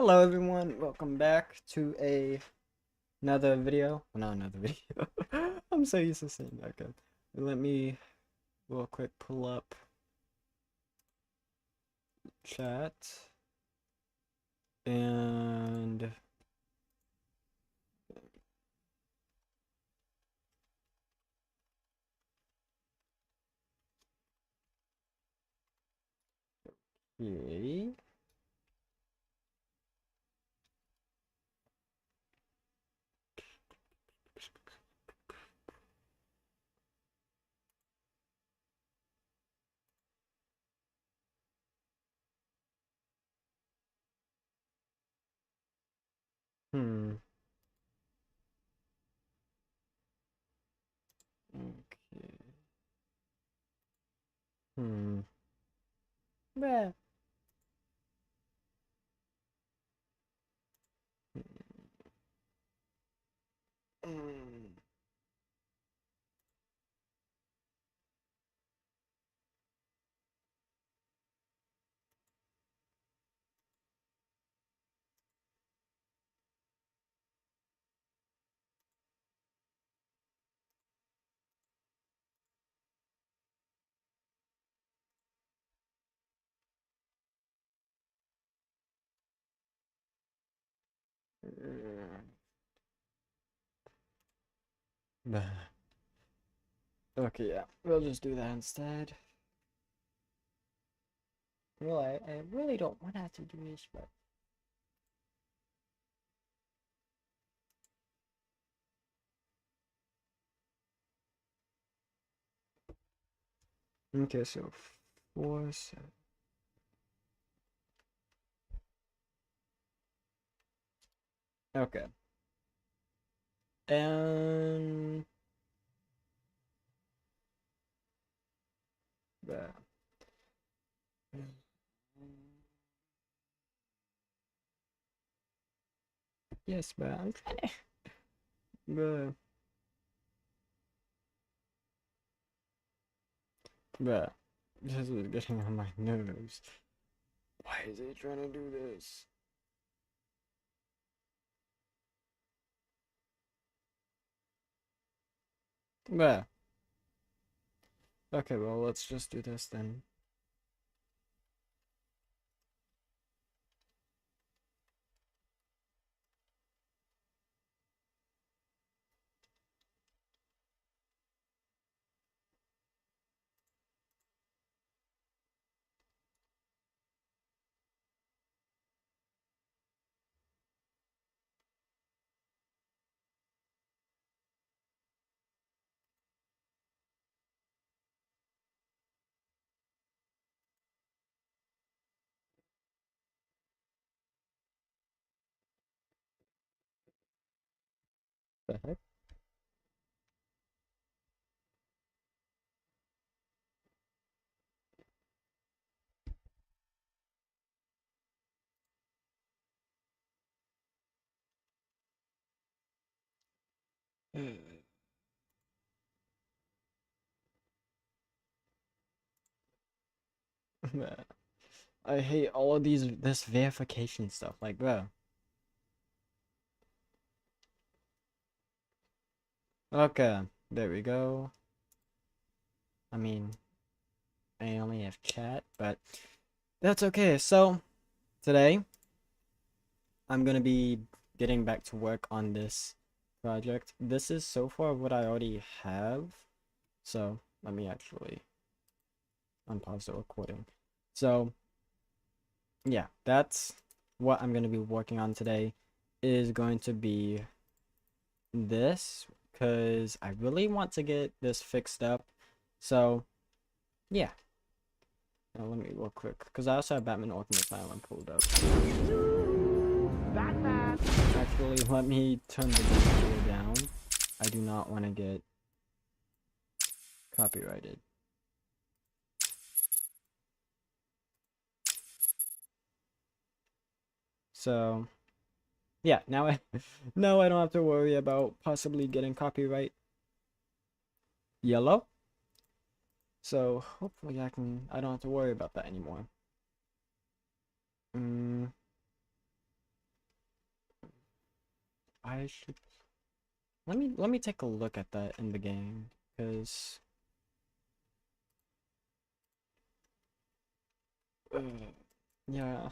Hello everyone, welcome back to another video. Well, not another video. I'm so used to saying that. Okay. Let me real quick pull up chat and yay. Hmm. Okay. Hmm. Bah. Hmm. Bah. Okay, yeah, we'll just do that instead. Well, I really don't want to have to do this, but okay, so 4, 7. Okay. And bah. Yes, but I'm trying to. Bruh. Bruh. This is getting on my nerves. Why is he trying to do this? Bruh. Okay, well, let's just do this then. The heck? Bruh. I hate all of this verification stuff. Like, bruh. Okay, there we go. I mean, I only have chat, but that's okay. So, today, I'm gonna be getting back to work on this project. This is so far what I already have. So, let me actually unpause the recording. So, yeah, that's what I'm going to be working on today is going to be this because I really want to get this fixed up. So, yeah. Now let me real quick because I also have Batman Arkham Asylum pulled up. Batman. Actually, let me turn the video down. I do not want to get copyrighted. So, yeah, now I now I don't have to worry about possibly getting copyright yellow. So hopefully I don't have to worry about that anymore. Mm, I should let me take a look at that in the game, because yeah,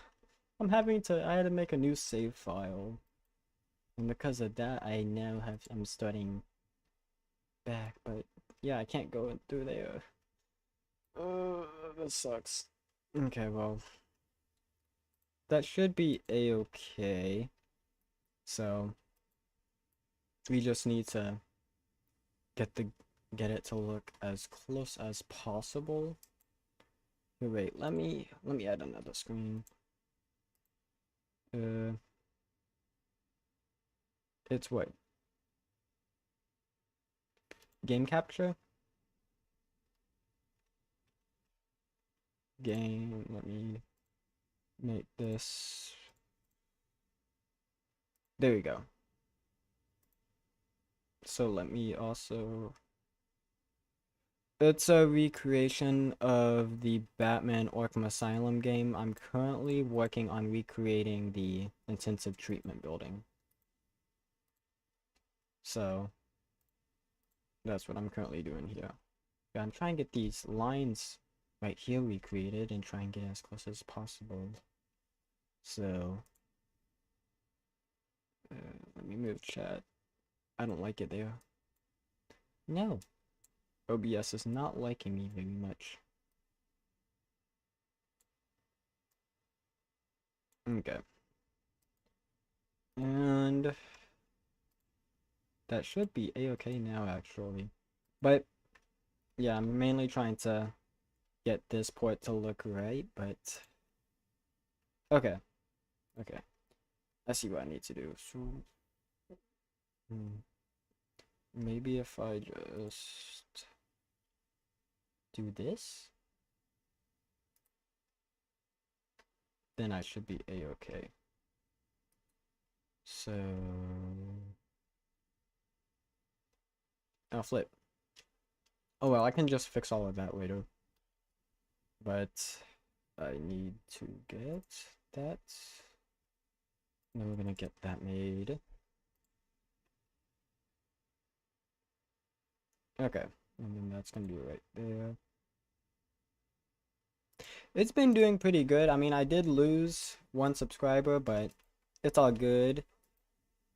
I had to make a new save file, and because of that I'm starting back, but yeah, I can't go through there. That sucks. Okay, well, that should be a-okay. So we just need to get it to look as close as possible. Here, wait, let me add another screen. Uh, it's what? Game capture? Game, let me make this. There we go. So let me also. It's a recreation of the Batman Arkham Asylum game. I'm currently working on recreating the intensive treatment building. So that's what I'm currently doing here. Yeah, I'm trying to get these lines right here recreated and try and get as close as possible. So let me move chat. I don't like it there. No. OBS is not liking me very much. Okay. And that should be a-okay now, actually. But yeah, I'm mainly trying to get this port to look right, but okay. Okay. I see what I need to do. So maybe if I just do this, then I should be a-okay. So I'll flip. Oh well, I can just fix all of that later. But I need to get that. Then we're gonna get that made. Okay, and then that's gonna be right there. It's been doing pretty good. I mean, I did lose one subscriber, but it's all good.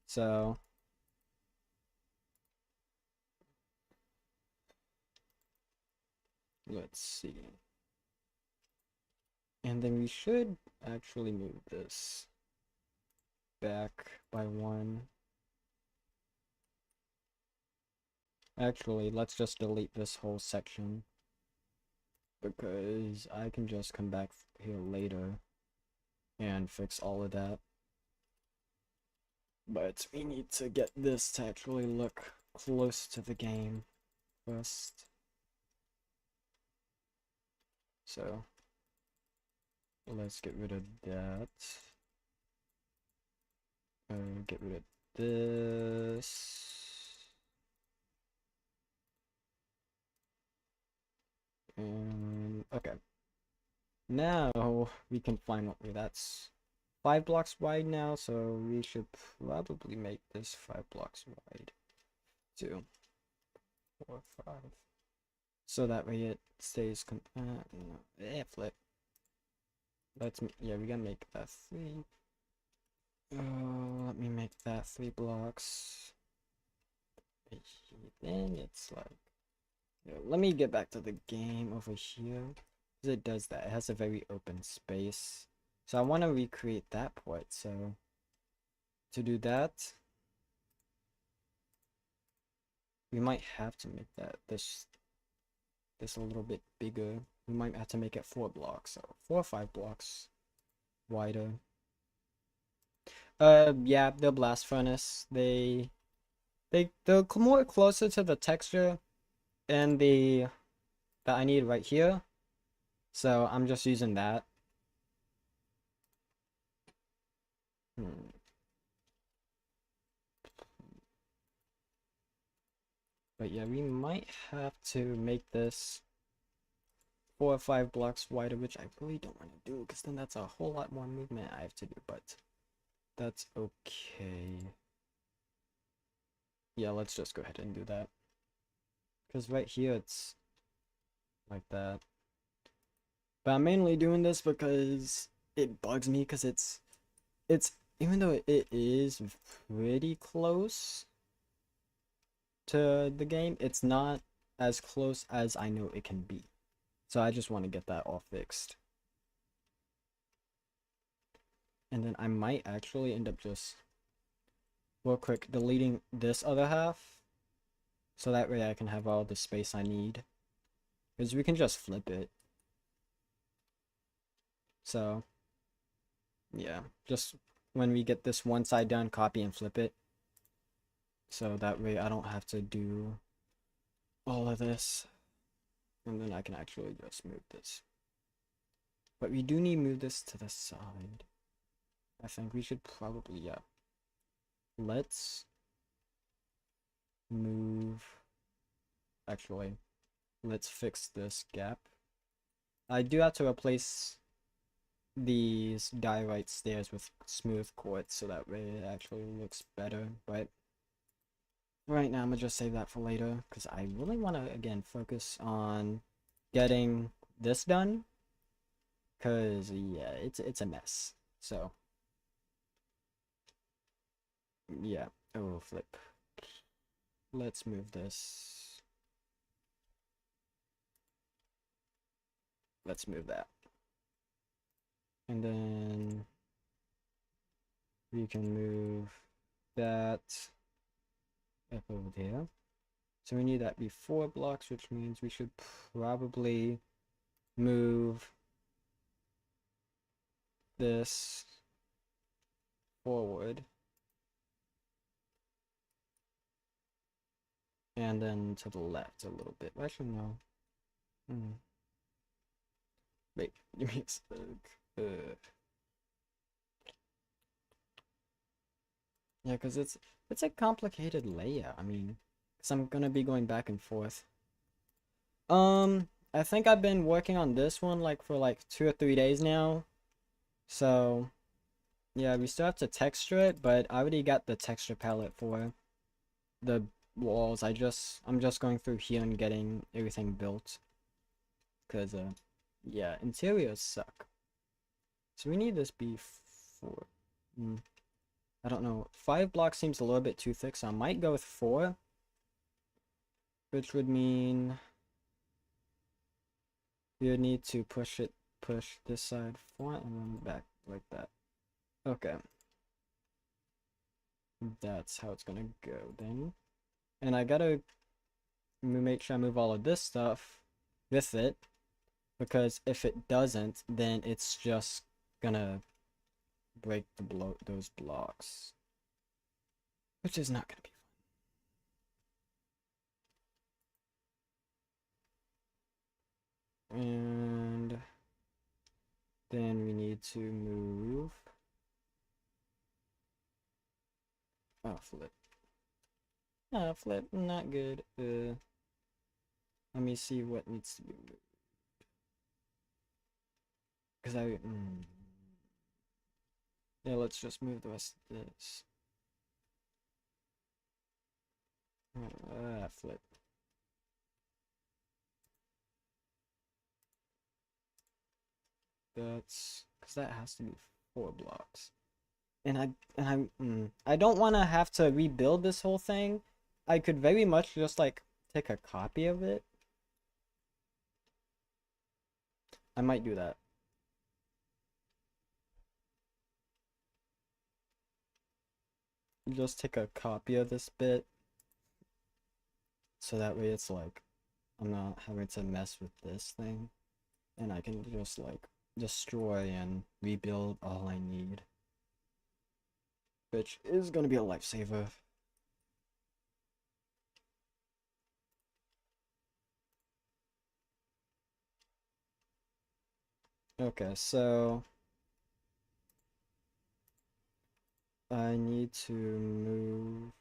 So let's see. And then we should actually move this back by one. Actually, let's just delete this whole section, because I can just come back here later and fix all of that. But we need to get this to actually look close to the game first. So let's get rid of that. Get rid of this. And okay. Now we can finally, that's 5 blocks wide now, so we should probably make this 5 blocks wide. 2, 4, 5. So that way it stays flip. Yeah, we gotta make that 3. Let me make that 3 blocks. Then it's like, let me get back to the game over here, because it does that. It has a very open space. So I want to recreate that port. So to do that, we might have to make this a little bit bigger. We might have to make it 4 blocks, so 4 or 5 blocks wider. Yeah, the blast furnace. They're more closer to the texture and that I need right here. So I'm just using that. But yeah, we might have to make this 4 or 5 blocks wider, which I really don't want to do, because then that's a whole lot more movement I have to do, but that's okay. Yeah, let's just go ahead and do that. Because right here it's like that. But I'm mainly doing this because it bugs me because it's even though it is pretty close to the game, it's not as close as I know it can be. So I just want to get that all fixed. And then I might actually end up just real quick deleting this other half. So that way I can have all the space I need. Because we can just flip it. So, yeah. Just when we get this one side done, copy and flip it. So that way I don't have to do all of this. And then I can actually just move this. But we do need to move this to the side. I think we should probably, yeah. Let's move. Actually, let's fix this gap. I do have to replace these diorite stairs with smooth quartz so that way it actually looks better. But right now I'm gonna just save that for later because I really want to again focus on getting this done because yeah, it's a mess. So yeah, oh flip. Let's move this. Let's move that. And then we can move that up over there. So we need that be 4 blocks, which means we should probably move this forward. And then to the left a little bit. Actually, no. Wait, give me a sec. Yeah, because it's a complicated layout. I mean, because I'm gonna be going back and forth. I think I've been working on this one like for like 2 or 3 days now. So, yeah, we still have to texture it, but I already got the texture palette for the walls. I'm just going through here and getting everything built. Cause yeah, interiors suck. So we need this B4. I don't know. 5 blocks seems a little bit too thick, so I might go with 4. Which would mean we would need to push this side front and then back like that. Okay. That's how it's gonna go then. And I gotta make sure I move all of this stuff with it. Because if it doesn't, then it's just gonna break those blocks. Which is not gonna be fun. And then we need to move. Oh, flip. Ah, flip, not good. Let me see what needs to be moved. Because yeah, let's just move the rest of this. Flip. That's because that has to be 4 blocks. I don't want to have to rebuild this whole thing. I could very much just like take a copy of it. I might do that. Just take a copy of this bit. So that way it's like I'm not having to mess with this thing. And I can just like destroy and rebuild all I need. Which is gonna be a lifesaver. Okay, so I need to move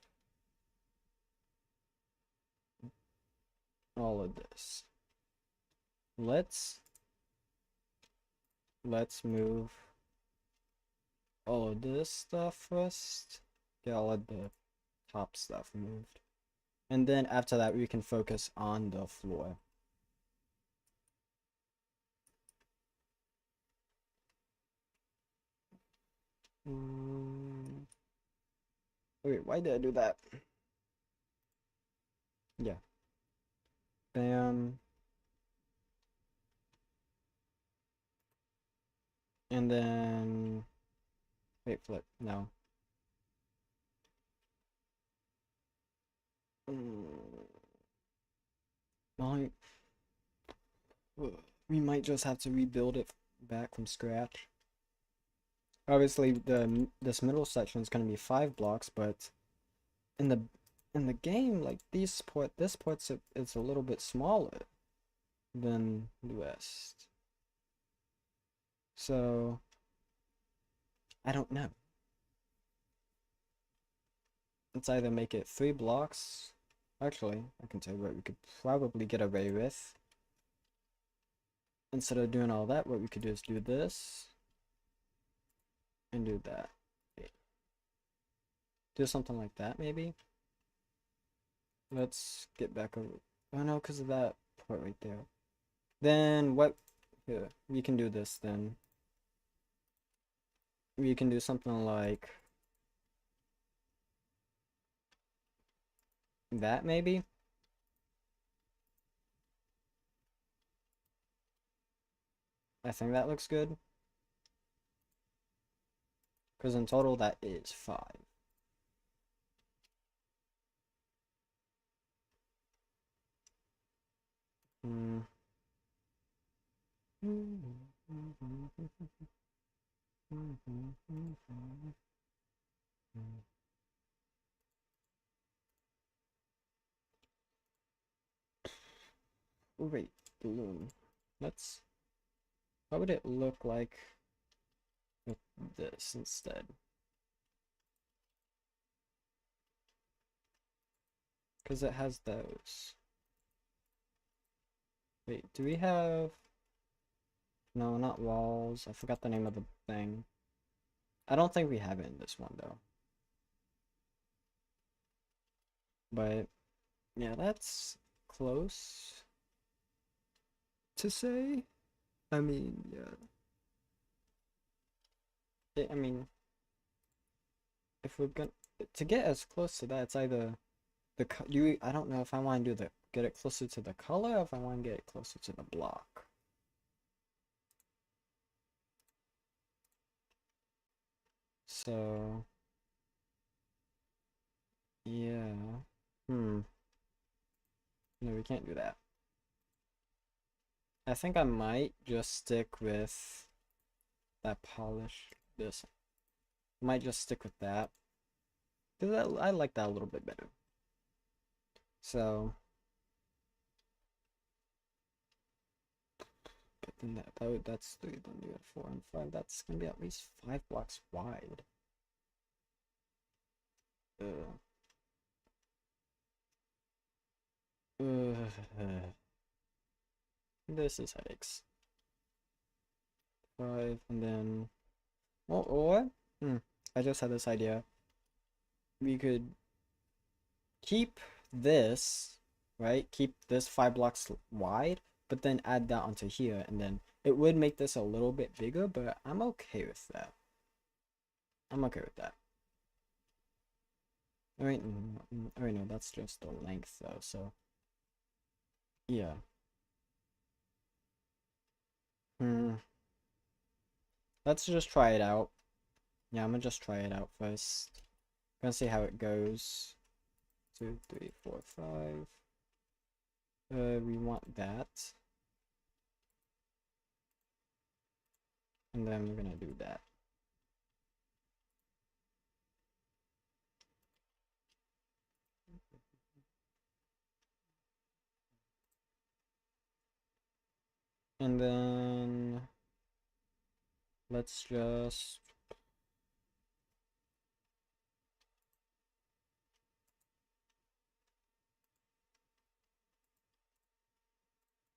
all of this. Let's move all of this stuff first. Get all of the top stuff moved. And then after that, we can focus on the floor. Wait, why did I do that? Yeah. Bam. And then... Wait, flip. No. Well, we might just have to rebuild it back from scratch. Obviously, this middle section is going to be 5 blocks, but in the game, like this port's it's a little bit smaller than the rest. So I don't know. Let's either make it 3 blocks. Actually, I can tell you what we could probably get away with. Instead of doing all that, what we could do is do this and do that. Do something like that, maybe. Let's get back over. Oh no, because of that part right there. Then what? Here, we can do this then. We can do something like that, maybe. I think that looks good. Because in total, that is 5. Hmm. Oh, wait, balloon. Let's. How would it look like with this instead? Because it has those. Wait, do we have... No, not walls. I forgot the name of the thing. I don't think we have it in this one, though. But, yeah, that's close to say. I mean, yeah. I mean, if we're gonna... To get as close to that, it's either... I don't know if I want to do the... Get it closer to the color, or if I want to get it closer to the block. So... Yeah. No, we can't do that. I think I might just stick with that polish. This. Might just stick with that. Because I like that a little bit better. So. But then that's 3, then you got 4 and 5. That's going to be at least 5 blocks wide. Ugh. This is headaches. 5, and then... Well, or... I just had this idea. We could keep this, right? Keep this 5 blocks wide, but then add that onto here, and then it would make this a little bit bigger, but I'm okay with that. I'm okay with that. Alright, no, that's just the length though, so yeah. Let's just try it out. Yeah, I'm gonna just try it out first. Gonna see how it goes. 2, 3, 4, 5. We want that. And then we're gonna do that. And then let's just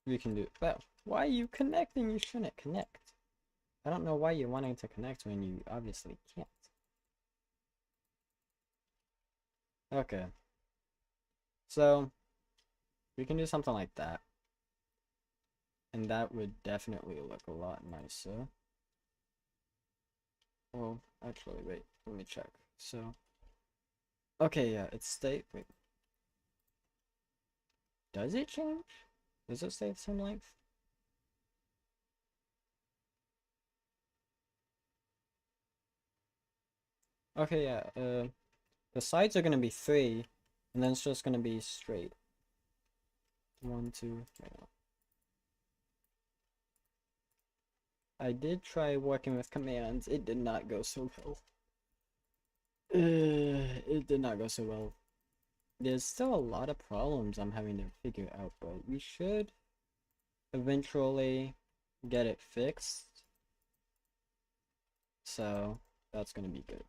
we can do well. Why are you connecting? You shouldn't connect. I don't know why you're wanting to connect when you obviously can't. Okay. So we can do something like that. And that would definitely look a lot nicer. Well, actually, wait, let me check. So, okay, yeah, it's state. Wait, does it change? Does it stay the same length? Okay, yeah, the sides are gonna be 3, and then it's just gonna be straight. 1, 2, wait, no. I did try working with commands. It did not go so well. It did not go so well. There's still a lot of problems I'm having to figure out, but we should eventually get it fixed. So that's gonna be good.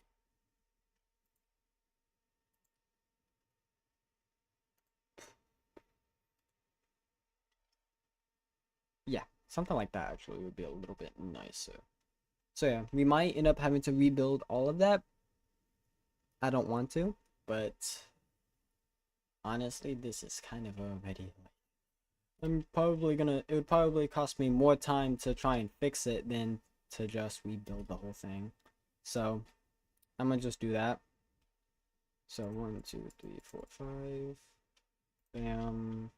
Yeah, something like that actually would be a little bit nicer. So yeah, we might end up having to rebuild all of that. I don't want to, but honestly, this is kind of already. It would probably cost me more time to try and fix it than to just rebuild the whole thing. So I'm gonna just do that. So 1, 2, 3, 4, 5. Bam.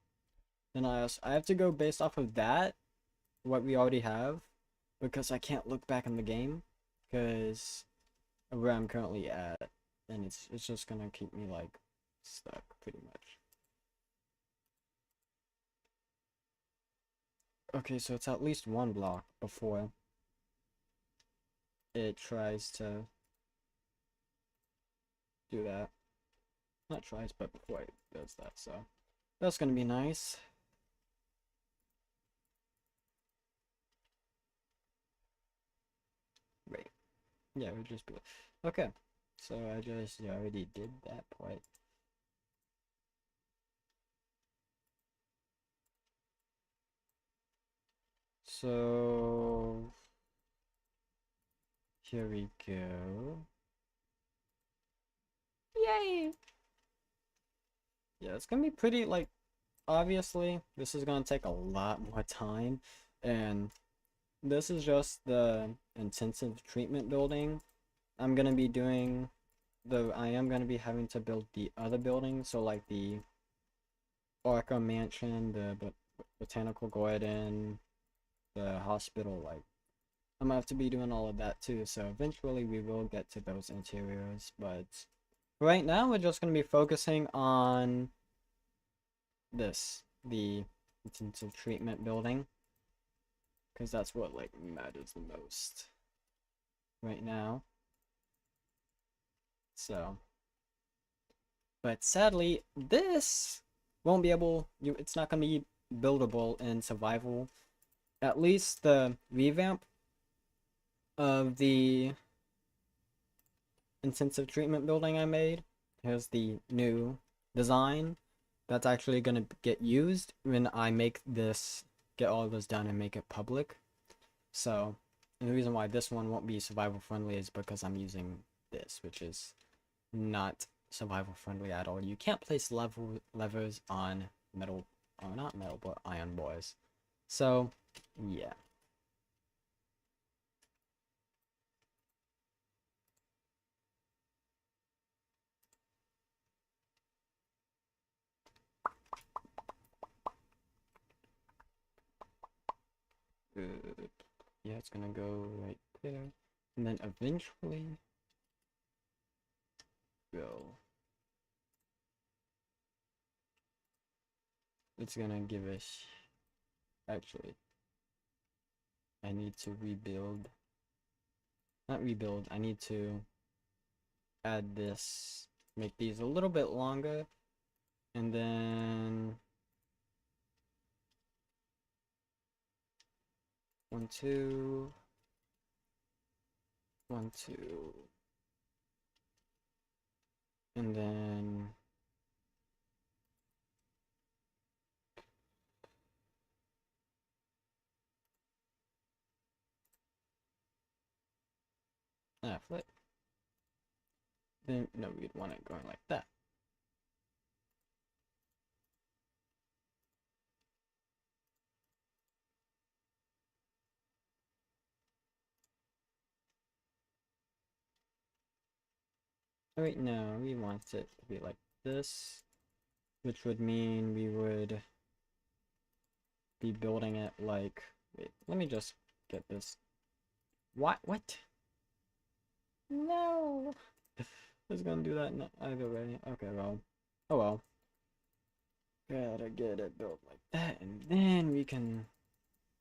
Then I have to go based off of that, what we already have, because I can't look back in the game, because of where I'm currently at, and it's just gonna keep me like stuck pretty much. Okay, so it's at least one block before it tries to do that. Not tries, but before it does that, so that's gonna be nice. Right. Yeah, it would just be okay. So I just already did that part. So here we go. Yay! Yeah, it's gonna be pretty, like, obviously, this is gonna take a lot more time, and this is just the intensive treatment building. I'm gonna be doing I am gonna be having to build the other buildings, so like the arkham mansion, the botanical garden, the hospital, like I'm gonna have to be doing all of that too, so eventually we will get to those interiors, but right now we're just gonna be focusing on the intensive treatment building, because that's what like matters the most right now. So, but sadly, this won't be able. It's not gonna be buildable in survival. At least the revamp of the intensive treatment building I made. Here's the new design that's actually gonna get used when I make this, get all of this done and make it public. So, and the reason why this one won't be survival friendly is because I'm using this, which is not survival friendly at all. You can't place levers on metal, or not metal, but iron bars. So, yeah. Yeah, it's gonna go right there. And then eventually go. It's gonna give us. Actually, I need to rebuild. Not rebuild, I need to add this. Make these a little bit longer. And then 1, 2. 1, 2. And then flip. Then no, we'd want it going like that. Oh wait, no, we want it to be like this, which would mean we would be building it like, wait, let me just get this. What? No! I was gonna do that either way. Okay, well. Oh well. Gotta get it built like that, and then we can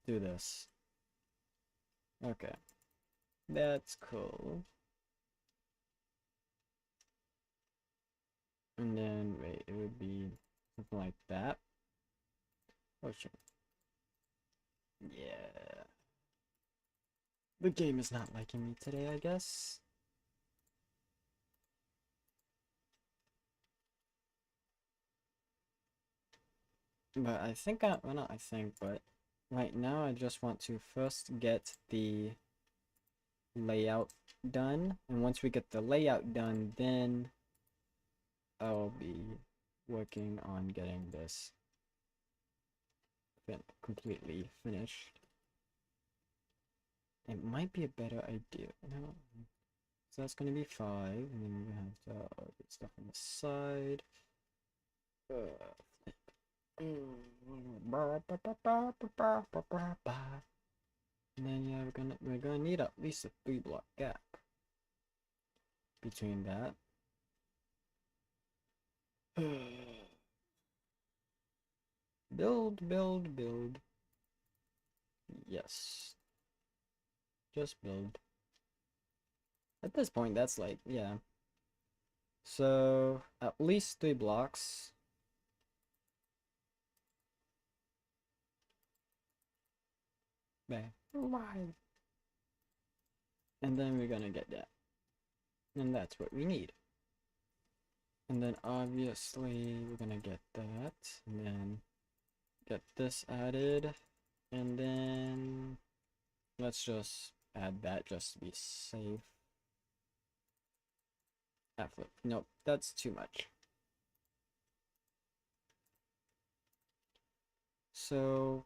do this. Okay. That's cool. And then, wait, it would be something like that. Oh, shit. Yeah. The game is not liking me today, I guess. But I think well, not I think, but right now I just want to first get the layout done. And once we get the layout done, then I'll be working on getting this completely finished. It might be a better idea. No. So that's gonna be 5, and then we have to get stuff on the side. And then yeah, we're gonna need at least a 3-block gap between that. Build. Yes. Just build. At this point, that's like, yeah. So, at least 3 blocks. Bang. Why? And then we're gonna get that. And that's what we need. And then obviously we're gonna get that. And then get this added. And then let's just add that just to be safe. Flip. Nope, that's too much. So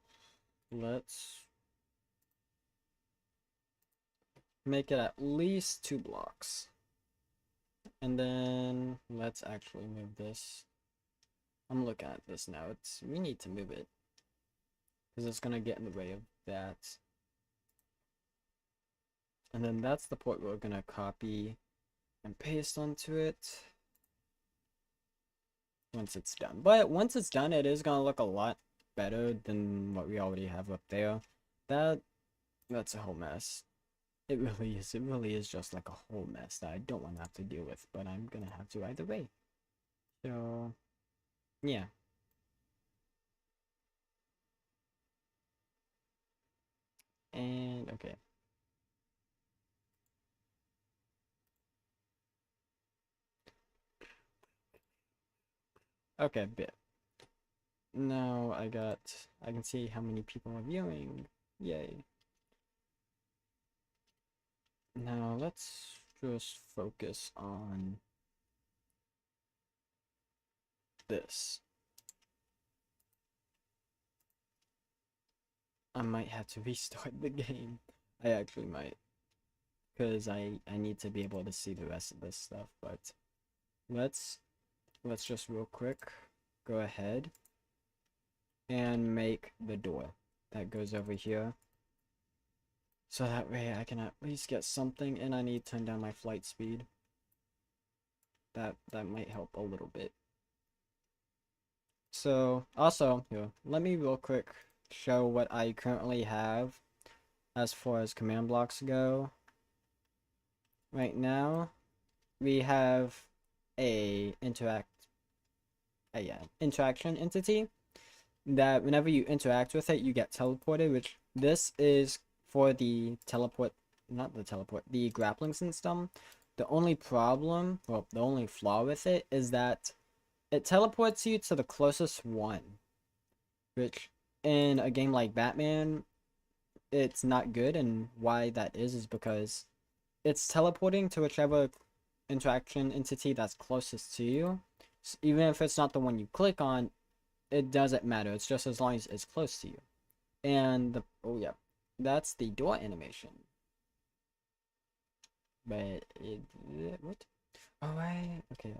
let's make it at least 2 blocks. And then let's actually move this. I'm looking at this now. We need to move it because it's gonna get in the way of that. And then that's the point we're gonna copy and paste onto it once it's done. But once it's done, it is gonna look a lot better than what we already have up there. That's a whole mess. It really is. It really is just like a whole mess that I don't want to have to deal with, but I'm gonna have to either way. So, yeah. And, okay. Okay, bit. Now I can see how many people are viewing. Yay. Now let's just focus on this. I might have to restart the game. I actually might. Because I need to be able to see the rest of this stuff, but let's just real quick go ahead and make the door that goes over here. So that way I can at least get something, and I need to turn down my flight speed. That might help a little bit. So also, here, let me real quick show what I currently have as far as command blocks go. Right now, we have a interaction entity that whenever you interact with it, you get teleported, which this is for the the grappling system. The only problem, well, the only flaw with it is that it teleports you to the closest one, which in a game like Batman, it's not good. And why that is because it's teleporting to whichever interaction entity that's closest to you. So even if it's not the one you click on, it doesn't matter. It's just as long as it's close to you. And oh yeah, that's the door animation. But what? Alright, okay.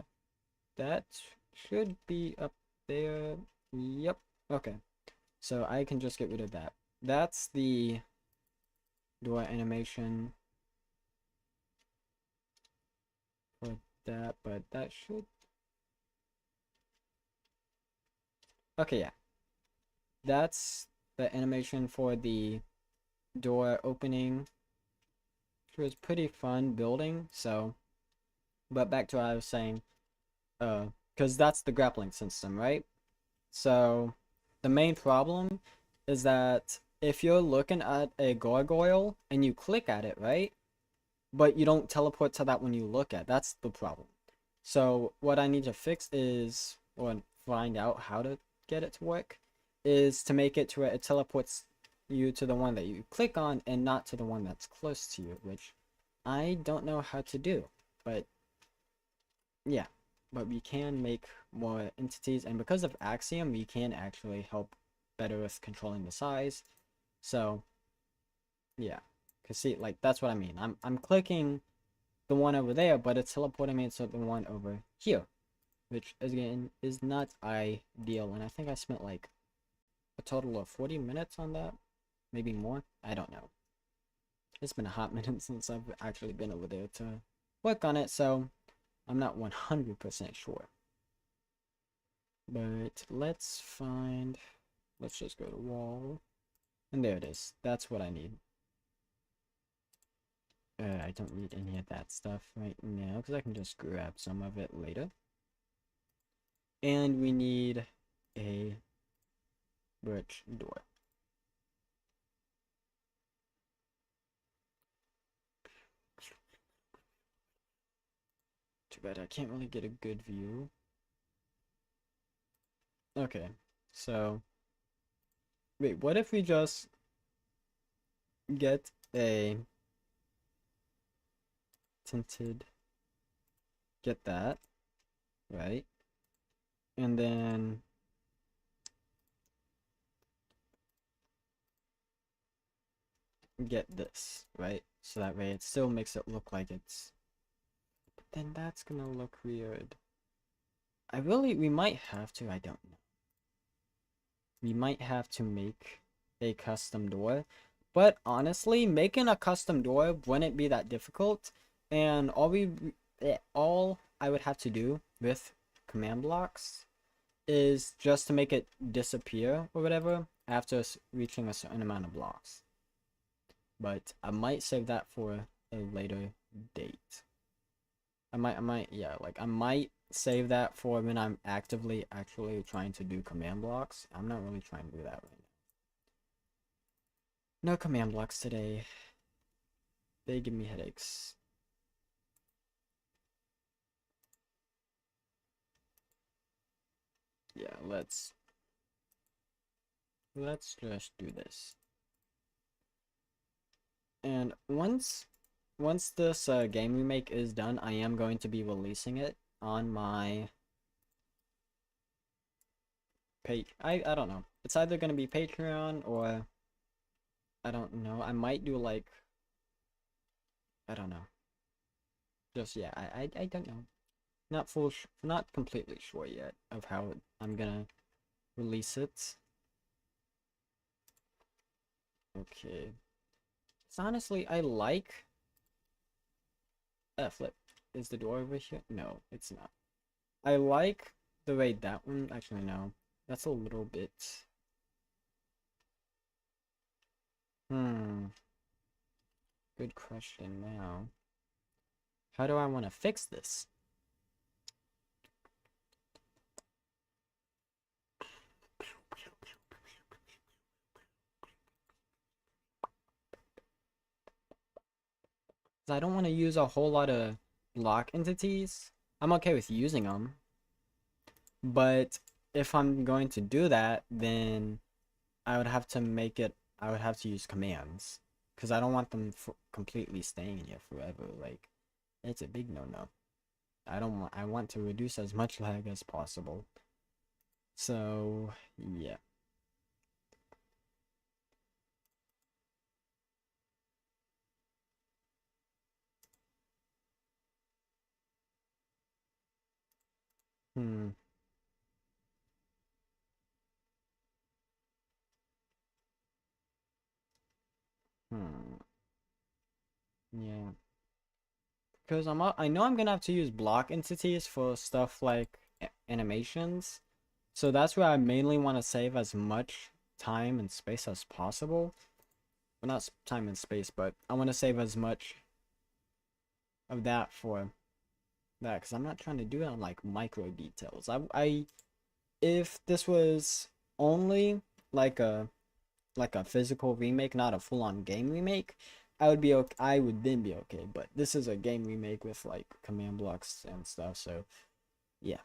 That should be up there. Yep. Okay. So I can just get rid of that. That's the door animation for that, but that should... Okay, yeah. That's the animation for the door opening, which was pretty fun building, so... But back to what I was saying, because that's the grappling system, right? So, the main problem is that if you're looking at a gargoyle and you click at it, right? But you don't teleport to that when you look at, that's the problem. So, what I need to fix is, or find out how to get it to work, is to make it to where it teleports you to the one that you click on and not to the one that's close to you, which I don't know how to do. But yeah, but we can make more entities, and because of Axiom, we can actually help better with controlling the size. So yeah, cause see, like that's what I mean. I'm clicking the one over there, but it's teleporting me to the one over here, which again is not ideal. And I think I spent like a total of 40 minutes on that, maybe more. I don't know. It's been a hot minute since I've actually been over there to work on it, so I'm not 100% sure. But let's just go to wall. And there it is. That's what I need. I don't need any of that stuff right now because I can just grab some of it later. And we need a birch door. Too bad I can't really get a good view. Okay, so wait, what if we just get a tinted, get that, right? And then get this, right? So that way it still makes it look like it's... But then that's gonna look weird. We might have to, I don't know. We might have to make a custom door. But honestly, making a custom door wouldn't be that difficult. And all I would have to do with command blocks is just to make it disappear or whatever after reaching a certain amount of blocks. But I might save that for a later date. Yeah, like I might save that for when I'm actively actually trying to do command blocks. I'm not really trying to do that right now. No command blocks today. They give me headaches. Yeah, let's just do this. And once this game remake is done, I am going to be releasing it on my page. I don't know. It's either going to be Patreon or I don't know. I might do like I don't know. Just yeah, I don't know. Not completely sure yet of how I'm gonna release it. Okay. So honestly, I like flip. Is the door over here? No, it's not. I like the way that one actually no. That's a little bit hmm. Good question now. How do I want to fix this? I don't want to use a whole lot of block entities. I'm okay with using them. But if I'm going to do that, then I would have to I would have to use commands. Because I don't want them completely staying here forever. Like, it's a big no-no. I want to reduce as much lag as possible. So, yeah. Hmm. Hmm. Yeah. Because I know I'm gonna have to use block entities for stuff like animations. So that's where I mainly want to save as much time and space as possible. Well, not time and space, but I want to save as much of that for that because I'm not trying to do it on like micro details. If this was only like a physical remake, not a full-on game remake, I would be okay. I would then be okay. But this is a game remake with like command blocks and stuff, so yeah,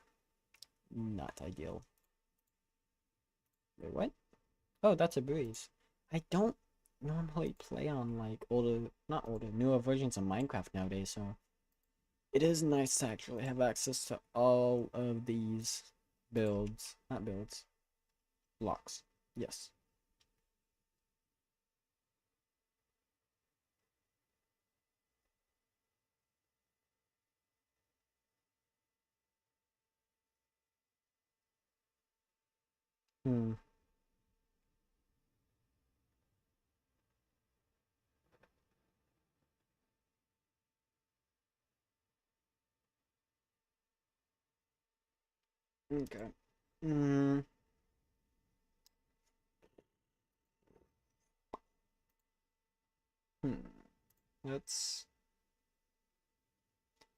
not ideal. Wait, what? Oh, that's a breeze. I don't normally play on like older, not older, newer versions of Minecraft nowadays, so it is nice to actually have access to all of these builds, not builds, blocks. Yes. Hmm. Okay. Hmm. Hmm. Let's.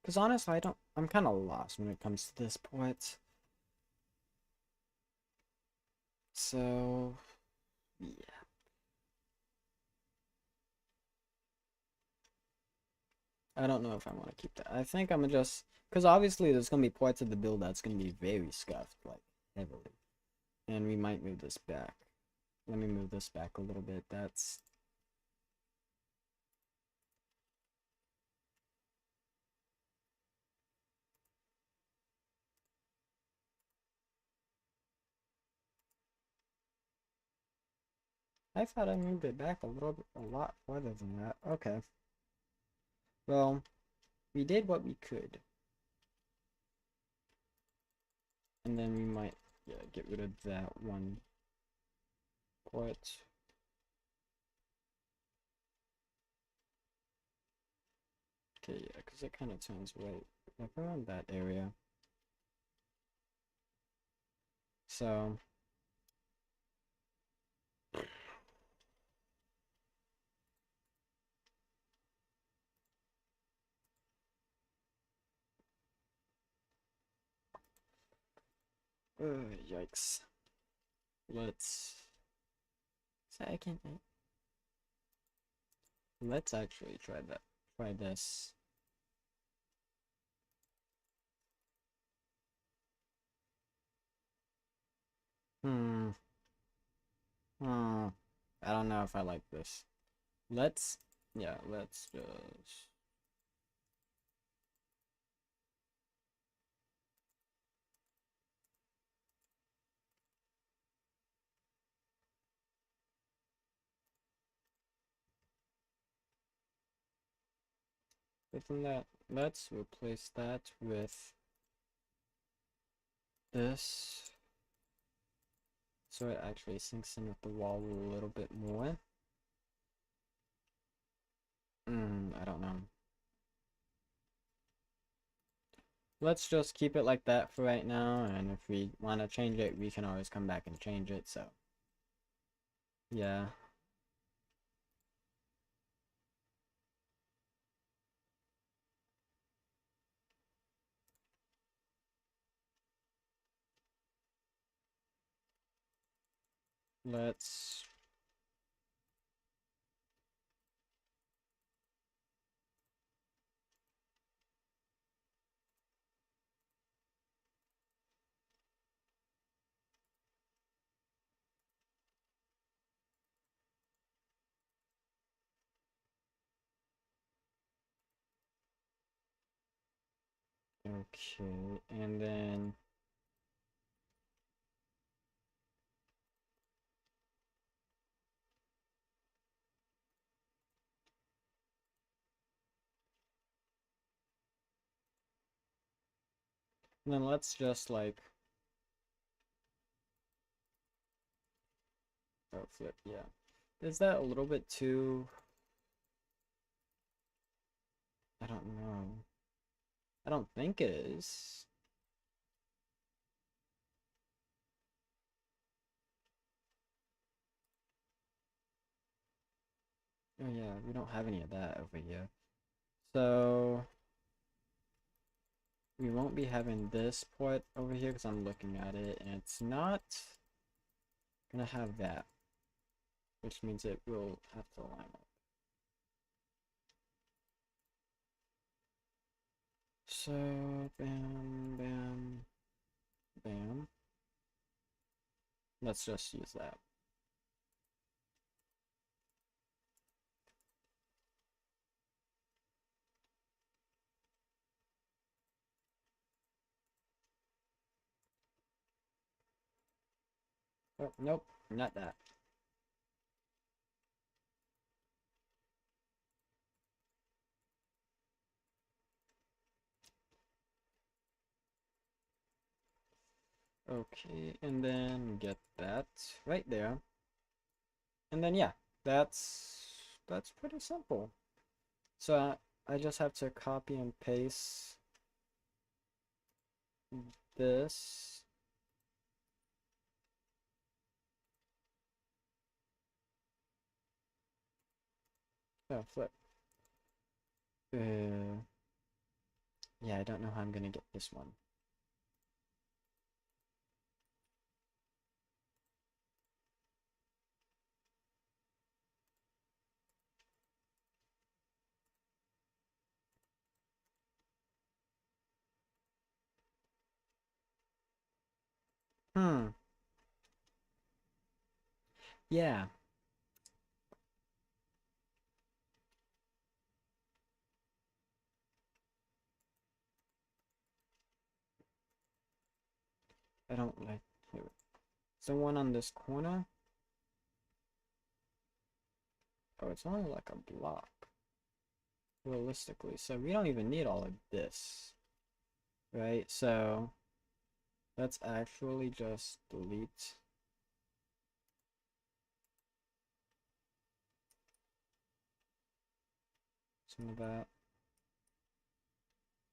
Because honestly, I don't. I'm kind of lost when it comes to this point. So, yeah. I don't know if I want to keep that. I think I'm gonna just. Because obviously, there's gonna be parts of the build that's gonna be very scuffed, like heavily. And we might move this back. Let me move this back a little bit. That's. I thought I moved it back a lot farther than that. Okay. Well, we did what we could. And then we might, yeah, get rid of that one part. Okay, yeah, because it kind of turns right like around that area. So, yikes. Let's second. Let's actually try that. Try this. Hmm. Hmm. I don't know if I like this. Let's. Yeah. Let's just. Within that, let's replace that with this, so it actually sinks in with the wall a little bit more. I don't know. Let's just keep it like that for right now, and if we want to change it, we can always come back and change it, so. Yeah. Let's. Okay, and then. And then let's just like, oh, flip, yeah. Is that a little bit too, I don't know. I don't think it is. Oh yeah, we don't have any of that over here. So we won't be having this port over here because I'm looking at it and it's not gonna have that, which means it will have to line up. So bam, bam, bam. Let's just use that. Oh, nope, not that. Okay, and then get that right there. And then yeah, that's pretty simple. So I just have to copy and paste this. Oh, flip. Yeah, I don't know how I'm gonna get this one. Hmm. Yeah. I don't like here. The one on this corner. Oh, it's only like a block. Realistically, so we don't even need all of this, right? So let's actually just delete some of that.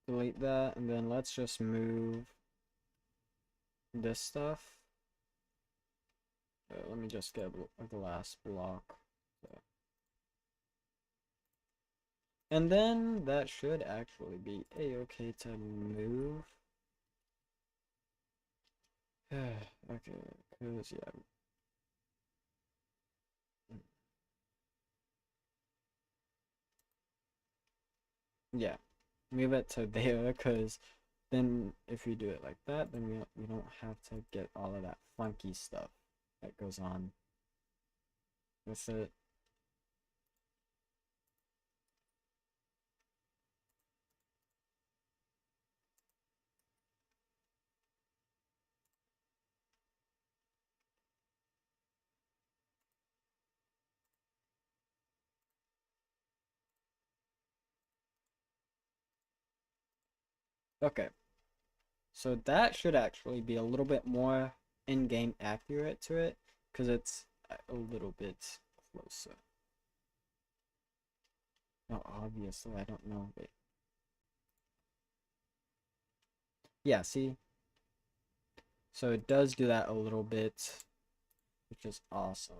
Delete that, and then let's just move this stuff. Let me just get a glass block. So. And then that should actually be a-okay to move. Okay, because yeah. Yeah, move it to there because then if you do it like that, then we don't have to get all of that funky stuff that goes on with it. Okay, so that should actually be a little bit more in-game accurate to it because it's a little bit closer. No, obviously, I don't know. Wait. Yeah, see? So it does do that a little bit, which is awesome.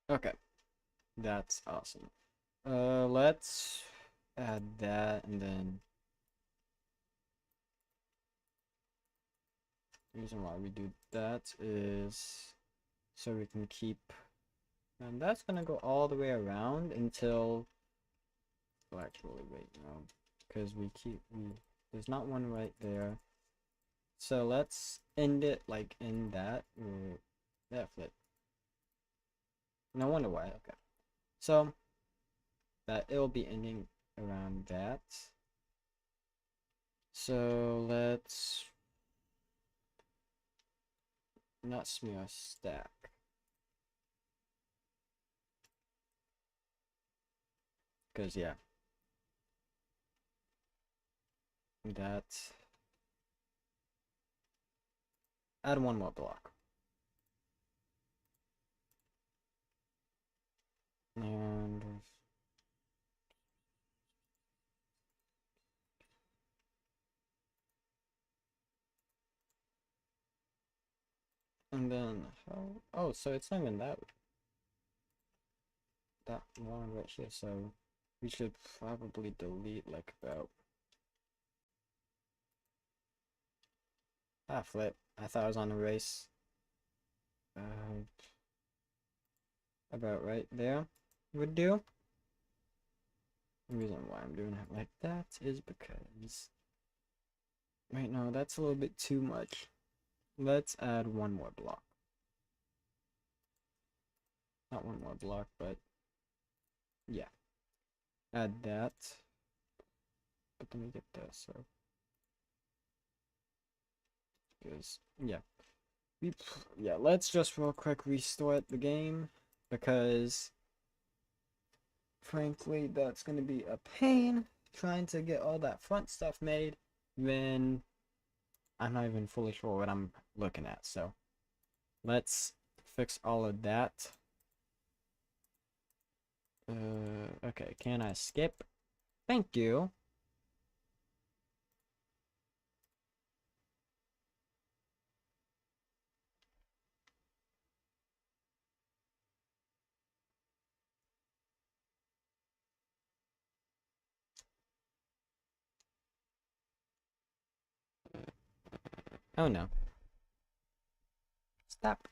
Okay, that's awesome. Let's add that and then the reason why we do that is so we can keep, and that's gonna go all the way around until, well, actually, wait, no, because we there's not one right there. So let's end it like in that. Yeah, flip. No wonder why. Okay. So that it'll be ending around that. So let's not smear a stack. Because, yeah. That. Add one more block. And then how? Oh, so it's not even that long right here. So we should probably delete like about flip. I thought I was on a race. Uh, about right there would do. The reason why I'm doing it like that is because wait, no, that's a little bit too much. Let's add one more block. Not one more block, but yeah. Add that. But let me get this, so because yeah. Yeah, let's just real quick restart the game because frankly that's gonna be a pain trying to get all that front stuff made when I'm not even fully sure what I'm looking at. So let's fix all of that. Okay, can I skip? Thank you. Oh no. Stop.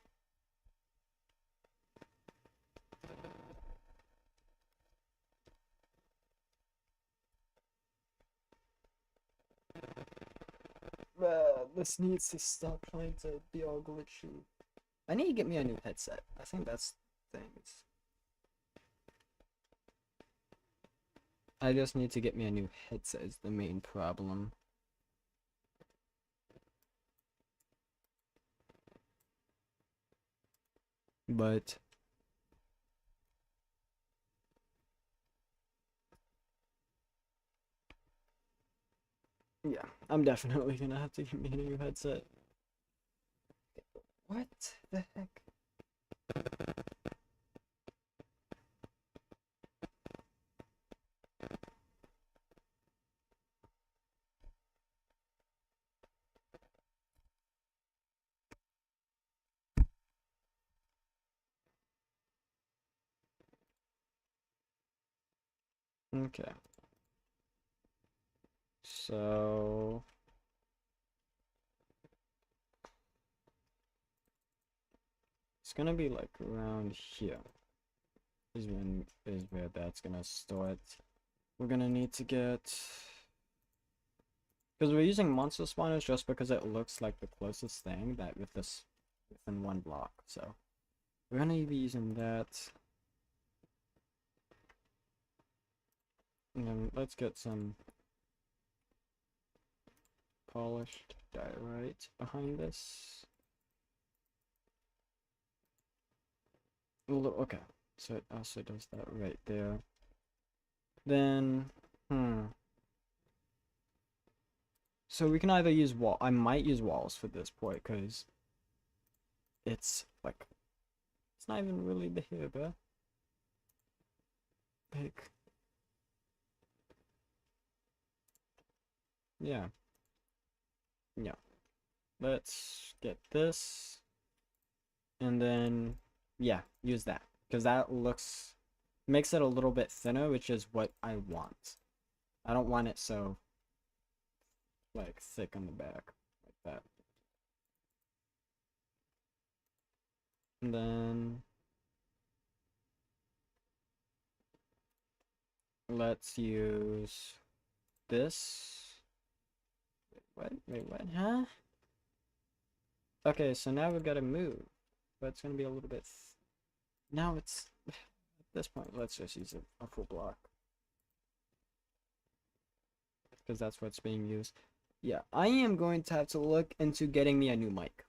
This needs to stop trying to be all glitchy. I need to get me a new headset. I think that's the thing. I just need to get me a new headset is the main problem. But yeah, I'm definitely gonna have to get me a new headset. What the heck? Okay. So it's gonna be like around here is where that's gonna start. We're gonna need to get because we're using monster spawners just because it looks like the closest thing that with this within one block. So we're gonna be using that. And then let's get some polished diorite behind this. Okay, so it also does that right there. Then, so we can either use wall. I might use walls for this point because it's like it's not even really there, but like yeah, yeah. Let's get this, and then yeah, use that because that looks makes it a little bit thinner, which is what I want. I don't want it so like thick on the back like that. And then let's use this. Wait, what? Wait, what? Huh? Okay, so now we've got to move, but it's gonna be a little bit. Now it's at this point. Let's just use a full block because that's what's being used. Yeah, I am going to have to look into getting me a new mic.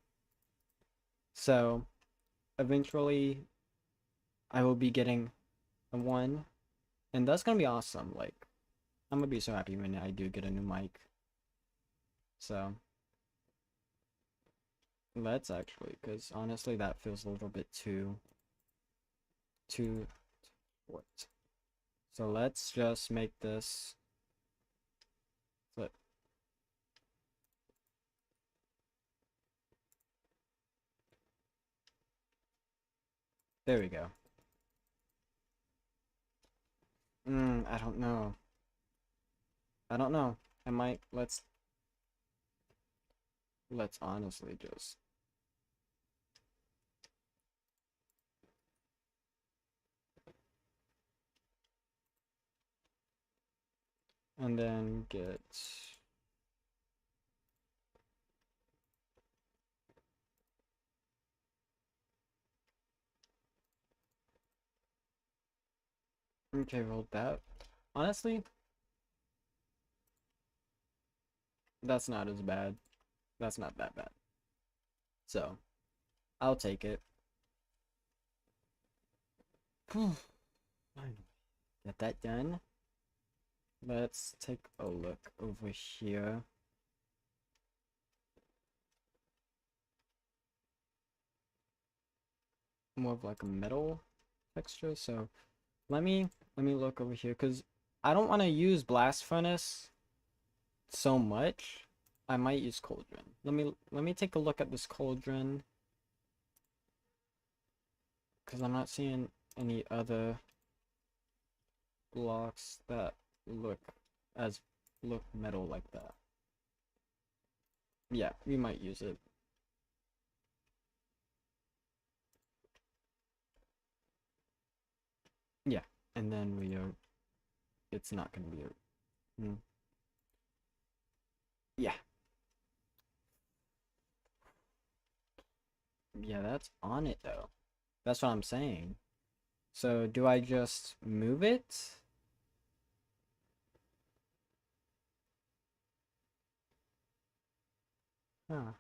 So eventually, I will be getting a one, and that's gonna be awesome. Like, I'm gonna be so happy when I do get a new mic. So let's actually, because honestly, that feels a little bit too what? So let's just make this flip. There we go. I don't know. I don't know. I might let's honestly just and then get okay, well that honestly that's not as bad. That's not that bad. So I'll take it. Finally. Get that done. Let's take a look over here. More of like a metal texture. So let me look over here because I don't want to use blast furnace so much. I might use cauldron. Let me take a look at this cauldron because I'm not seeing any other blocks that look as look metal like that. Yeah, we might use it. Yeah, and then we are. It's not gonna be a. Yeah, yeah, that's on it though. That's what I'm saying. So do I just move it? Huh.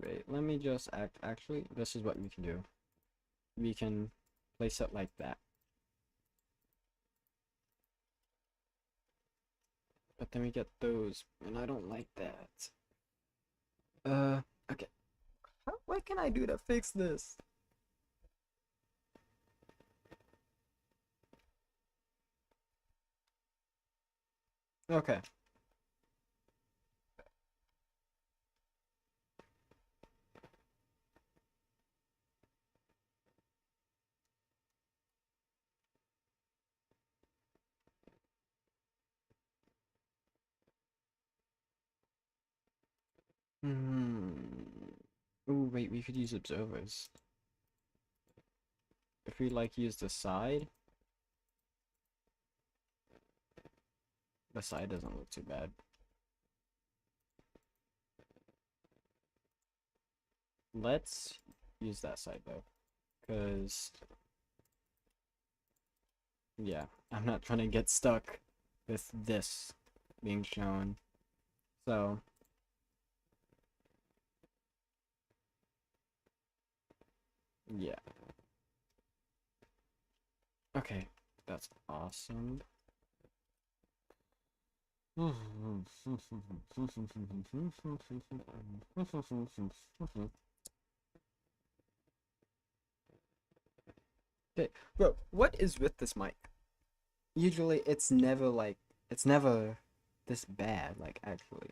Wait, let me just actually, this is what we can do. We can place it like that. But then we get those, and I don't like that. Okay. What can I do to fix this? Okay. Hmm. Ooh, wait, we could use observers. If we like use the side doesn't look too bad. Let's use that side though, because yeah, I'm not trying to get stuck with this being shown. So yeah. Okay, that's awesome. Okay, bro, what is with this mic? Usually it's never this bad, like actually.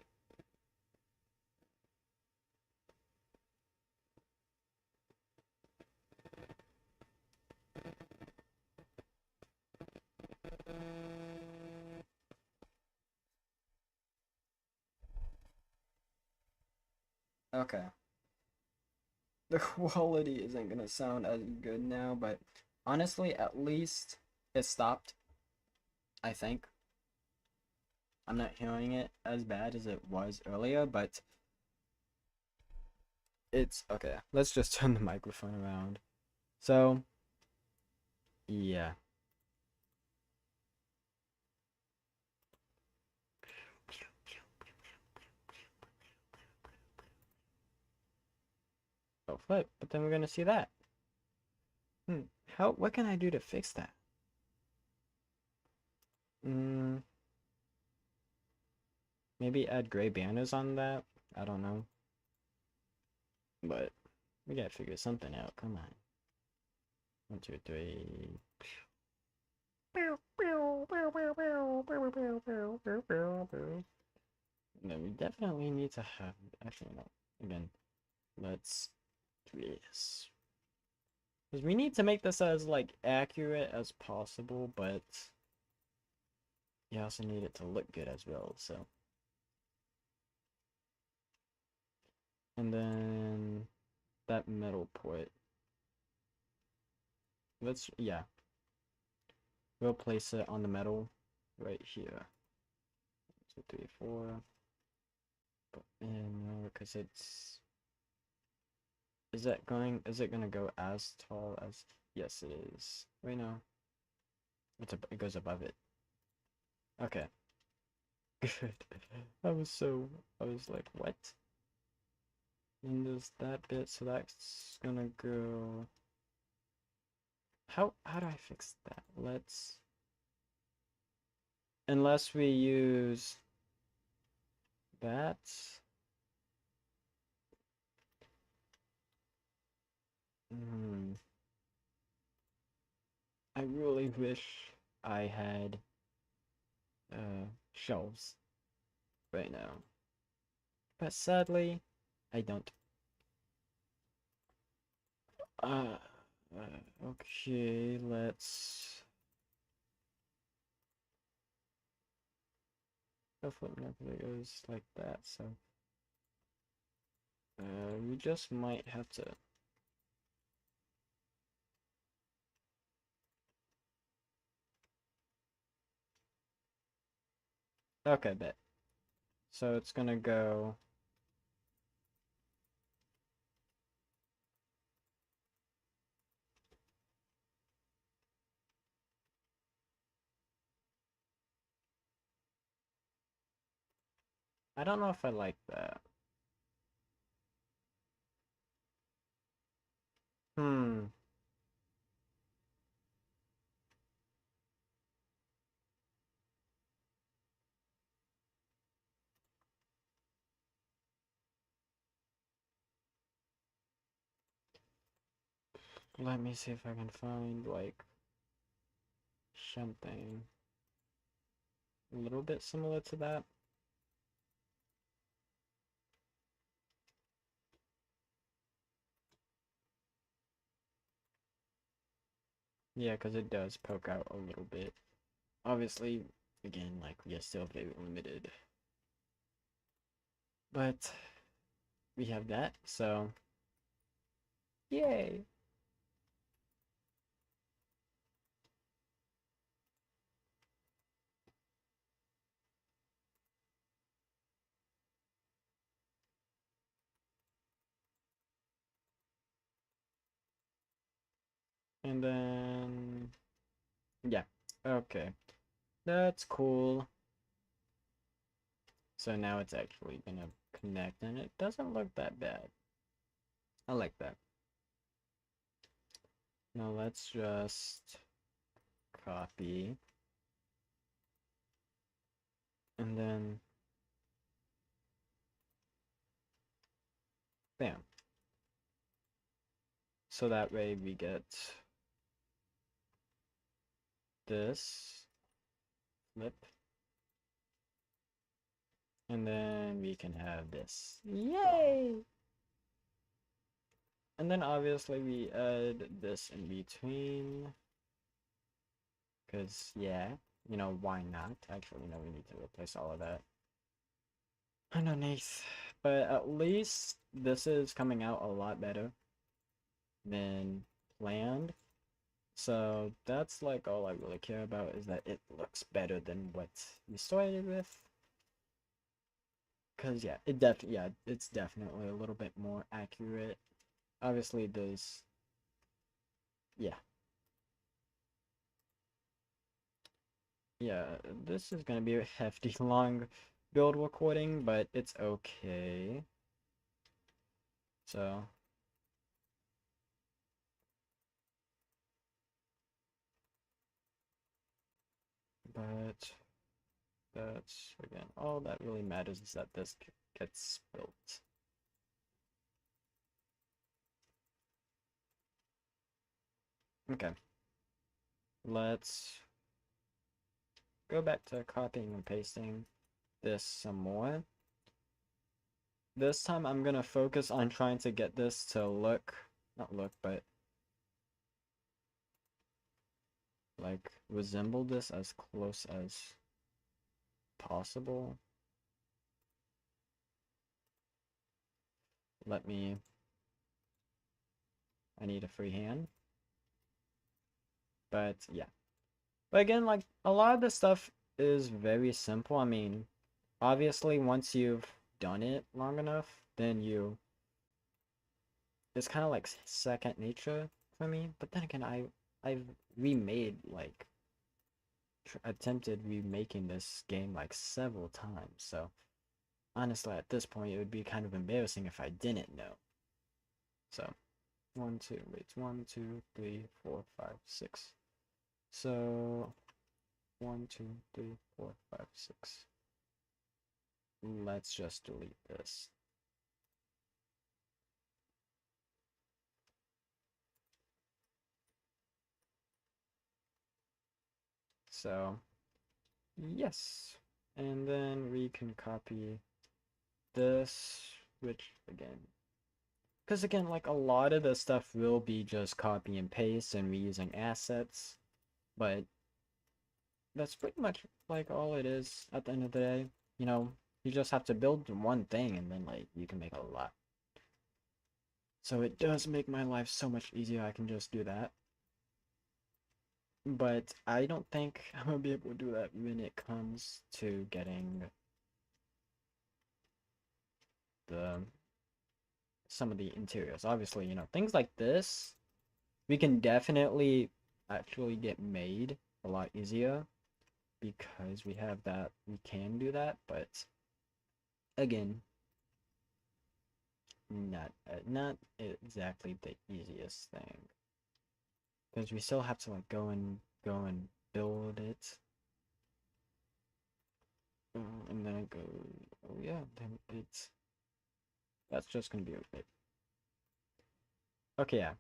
Okay. The quality isn't gonna sound as good now, but honestly, at least it stopped, I think. I'm not hearing it as bad as it was earlier, but it's okay. Let's just turn the microphone around. So, yeah. Oh, flip, but then we're gonna see that. What can I do to fix that? Hmm, maybe add gray banners on that? I don't know. But we gotta figure something out. Come on. 1, 2, 3. No, we definitely need to have. Actually, no. Again, let's do this. Because we need to make this as, like, accurate as possible, but you also need it to look good as well, so. And then that metal port. Yeah. We'll place it on the metal right here. 2, 3, 4. And no, because is it gonna go as tall as, yes it is. Wait, no. It goes above it. Okay. Good. I was like, what? And there's that bit, so that's gonna go. How do I fix that? Unless we use that. Hmm. I really wish I had shelves right now. But sadly, I don't. Uh, okay, let's. Hopefully it goes like that, so. We just might have to. Okay, bet. So it's gonna go. I don't know if I like that. Hmm. Let me see if I can find, like, something a little bit similar to that. Yeah, because it does poke out a little bit. Obviously, again, like, we are still very limited. But we have that, so yay! And then, yeah, okay. That's cool. So now it's actually gonna connect, and it doesn't look that bad. I like that. Now let's just copy. And then, bam. So that way we get this flip. And then we can have this. Yay! And then obviously we add this in between. Because, yeah, you know, why not? Actually, no, we need to replace all of that underneath. But at least this is coming out a lot better than planned. So that's like all I really care about, is that it looks better than what we started with. Cause yeah, it's definitely a little bit more accurate. Obviously, there's yeah, yeah. This is gonna be a hefty long build recording, but it's okay. So, but that's again, all that really matters is that this gets built. Okay, let's go back to copying and pasting this some more. This time I'm gonna focus on trying to get this to look, not look, but like resemble this as close as possible. Let me, I need a free hand. But yeah. But again, like a lot of this stuff is very simple. I mean, obviously once you've done it long enough, then it's kind of like second nature for me. But then again, I've remade like attempted remaking this game like several times. So honestly, at this point, it would be kind of embarrassing if I didn't know. So, one, two, three, four, five, six. So, one, two, three, four, five, six. Let's just delete this. So, yes. And then we can copy this, which again, because again, like a lot of the stuff will be just copy and paste and reusing assets, but that's pretty much like all it is at the end of the day. You know, you just have to build one thing and then like you can make a lot. So it does make my life so much easier. I can just do that. But I don't think I'm gonna be able to do that when it comes to getting the some of the interiors. Obviously, you know, things like this we can definitely actually get made a lot easier because we can do that, but again, not exactly the easiest thing because we still have to like go and build it. And then it goes, oh yeah, then that's just gonna be okay. Okay, yeah.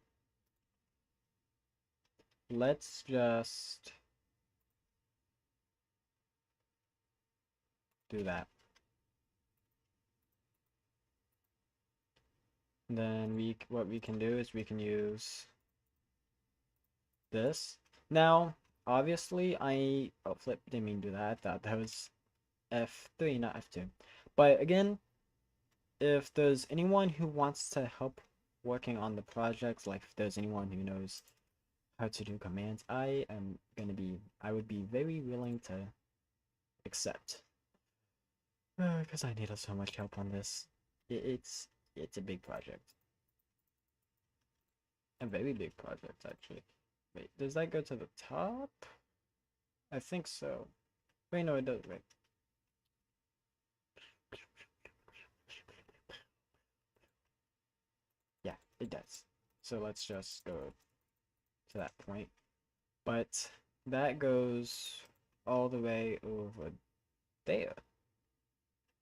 Let's just do that. And then what we can do is we can use this. Now, obviously, oh flip, didn't mean to do that. I thought that was F3, not F2. But again, if there's anyone who wants to help working on the projects, like if there's anyone who knows how to do commands, I would be very willing to accept. Because I need so much help on this. It's a big project. A very big project, actually. Wait, does that go to the top? I think so. Wait, no, it does. Wait. Yeah, it does. So let's just go to that point. But that goes all the way over there.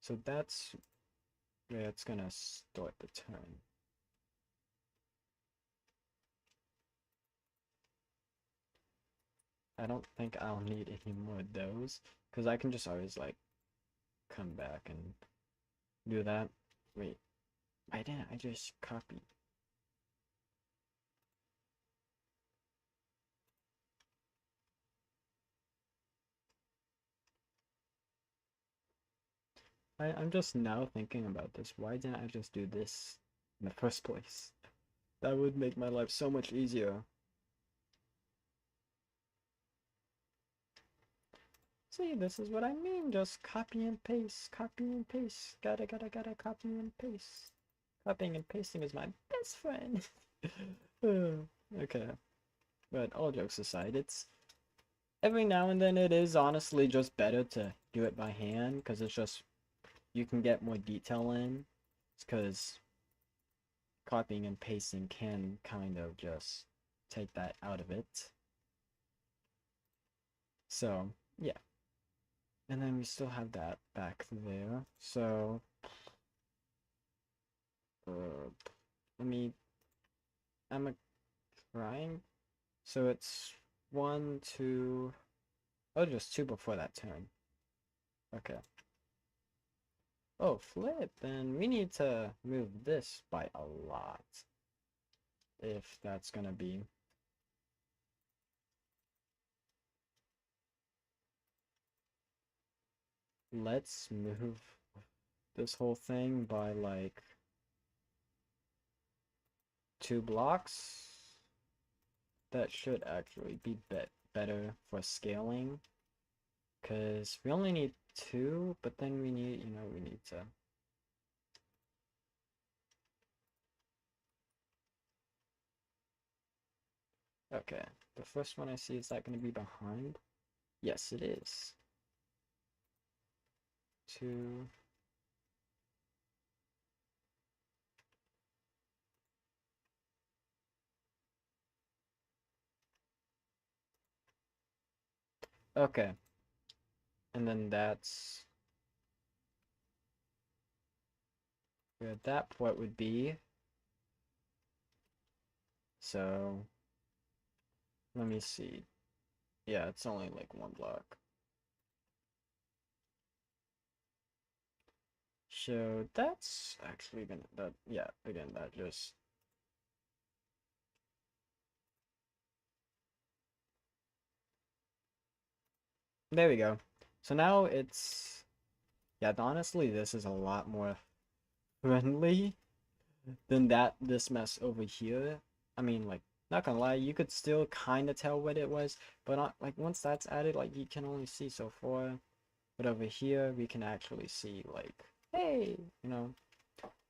So that's where it's gonna start the turn. I don't think I'll need any more of those because I can just always like come back and do that. Wait, I didn't. I just copied. I'm just now thinking about this. Why didn't I just do this in the first place? That would make my life so much easier. See, this is what I mean. Just copy and paste, copy and paste. Gotta copy and paste. Copying and pasting is my best friend. Okay, but all jokes aside, it's every now and then it is honestly just better to do it by hand because it's just you can get more detail in. Because copying and pasting can kind of just take that out of it. So, yeah. And then we still have that back there. So, let me, I'm a trying. So it's one, two, oh, just two before that turn. Okay. Oh, flip. Then we need to move this by a lot. If that's gonna be. Let's move this whole thing by like 2 blocks. That should actually be better for scaling. Because we only need 2, but then we need, we need to. Okay, the first one I see, is that going to be behind? Yes, it is. 2. Okay. And then that's where that port would be. So, let me see. Yeah, it's only like 1 block. So that's actually gonna, yeah, again, that just. There we go. So now it's, yeah, honestly, this is a lot more friendly than this mess over here. I mean, like, not gonna lie, you could still kind of tell what it was, but not, like, once that's added, like, you can only see so far. But over here, we can actually see, like, hey,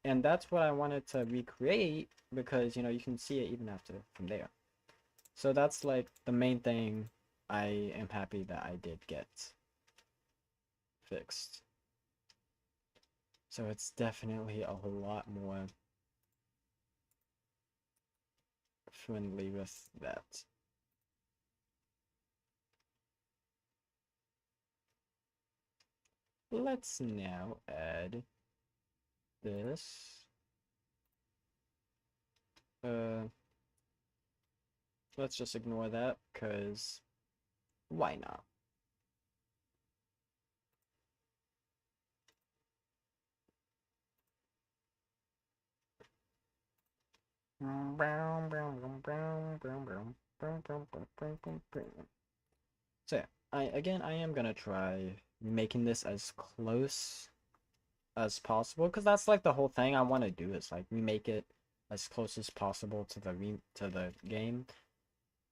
and that's what I wanted to recreate because, you can see it even after from there. So that's, like, the main thing I am happy that I did get fixed. So it's definitely a whole lot more friendly with that. Let's now add this. Let's just ignore that, because why not? So yeah, I am gonna try making this as close as possible, because that's like the whole thing I want to do is like remake it as close as possible to the game.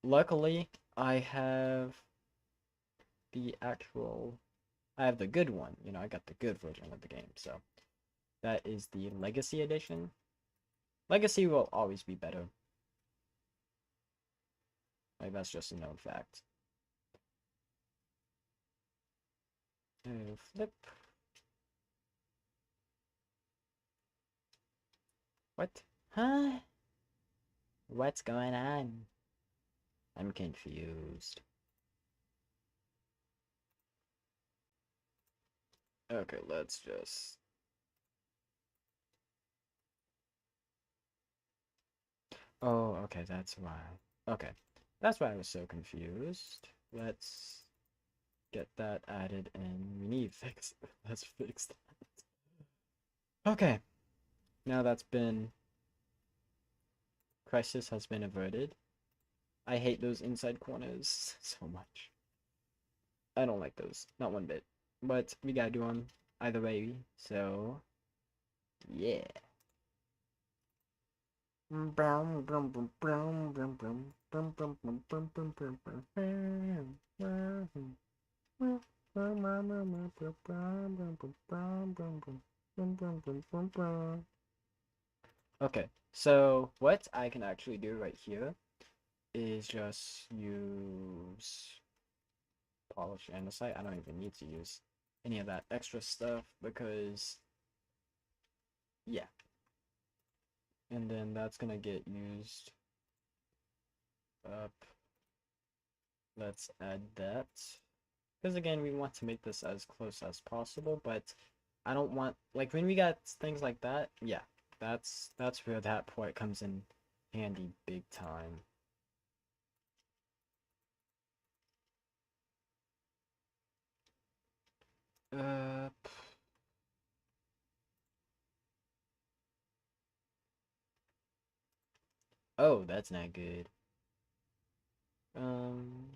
Luckily, the actual I have the good one. I got the good version of the game. So that is the Legacy Edition. Legacy will always be better. Like, that's just a known fact. Flip. What? Huh? What's going on? I'm confused. Okay, let's just... Oh, okay, that's why. Okay, that's why I was so confused. Let's get that added in. We need fix. Let's fix that. Okay, now that's been... Crisis has been averted. I hate those inside corners so much. I don't like those, not one bit. But we gotta do them either way, so... Yeah. Okay, so what I can actually do right here is just use polish andesite. I don't even need to use any of that extra stuff because, yeah. And then that's gonna get used up. Let's add that. Because again, we want to make this as close as possible, but I don't want, like, when we got things like that, yeah, that's where that point comes in handy big time. Uh, oh, that's not good. Um,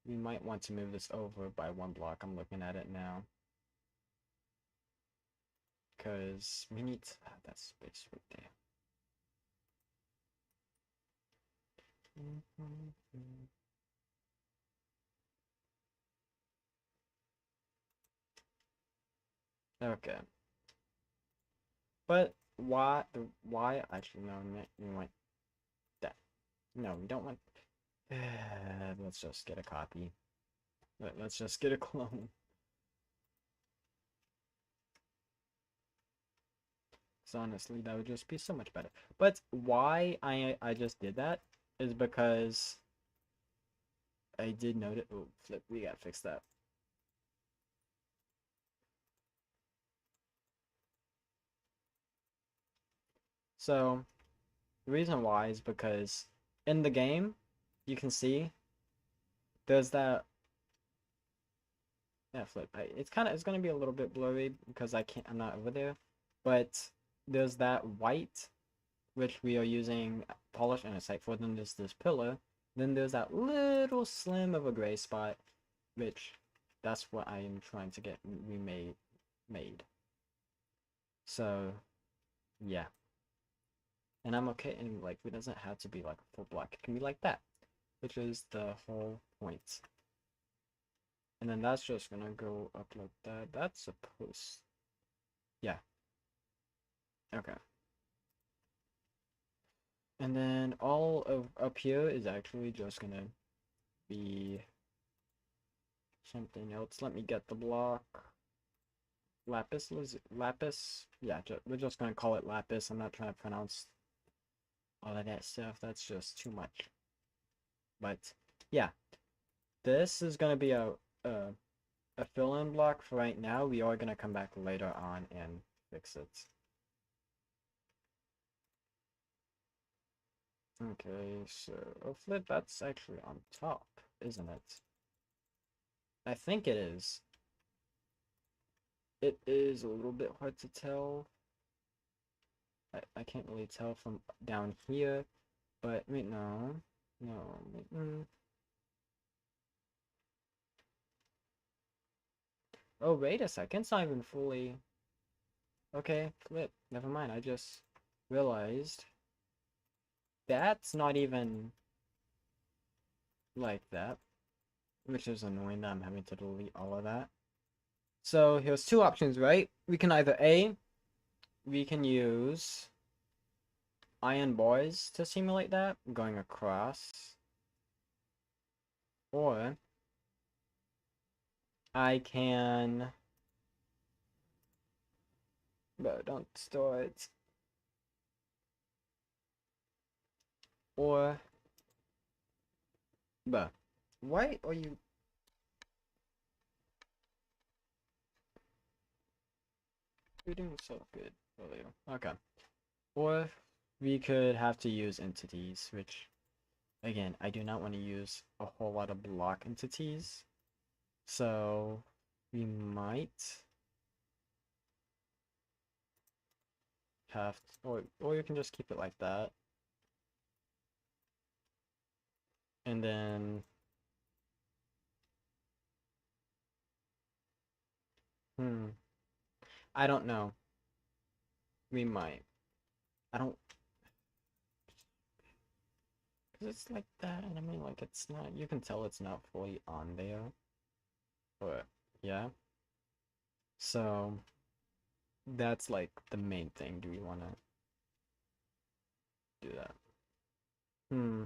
we might want to move this over by one block. I'm looking at it now. Because we need to have that space right there. Okay. But why actually no, we want that. No, we don't want let's just get a copy. Let's just get a clone. So honestly, that would just be so much better. But why I just did that is because I did notice. Oh, flip! We gotta fix that. So the reason why is because in the game, you can see there's that. Yeah, flip. It's gonna be a little bit blurry because I'm not over there, but there's that white which we are using polish andesite for. Then there's this pillar. Then there's that little slim of a gray spot, which that's what I am trying to get made. So yeah, and I'm okay. And like, it doesn't have to be like a full block. It can be like that, which is the whole point. And then that's just gonna go up like that. That's supposed. Yeah. Okay. And then all of up here is actually just gonna be something else. Let me get the block. Lapis? Yeah, we're just gonna call it lapis. I'm not trying to pronounce all of that stuff. That's just too much. But yeah, this is gonna be a, a fill-in block for right now. We are gonna come back later on and fix it. Okay, so flip, that's actually on top, isn't it? I think it is. It is a little bit hard to tell. I can't really tell from down here, but wait, no. No. Oh, wait a second. It's not even fully. Okay, flip. Never mind. I just realized that's not even like that, which is annoying that I'm having to delete all of that. So here's two options, right? We can either A, we can use iron bars to simulate that, going across, or I can. But don't store it. Or, but why are you? You're doing so good earlier. Okay. Or we could have to use entities, which, again, I do not want to use a whole lot of block entities. So we might have to, or you can just keep it like that. And then, I don't know. We might. I don't, because it's like that, and I mean, like, it's not, you can tell it's not fully on there. Or, yeah. So that's like the main thing. Do we want to do that? Hmm.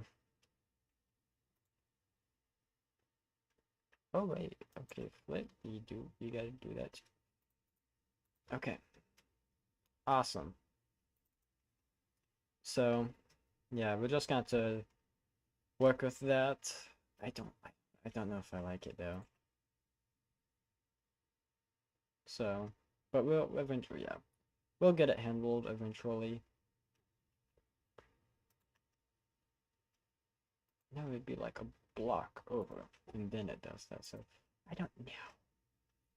Oh wait. Okay, flip. You gotta do that too. Okay. Awesome. So yeah, we're just gonna have to work with that. I don't know if I like it though. So, but we'll eventually, yeah, we'll get it handled eventually. No, it'd be like a block over, and then it does that. So I don't know.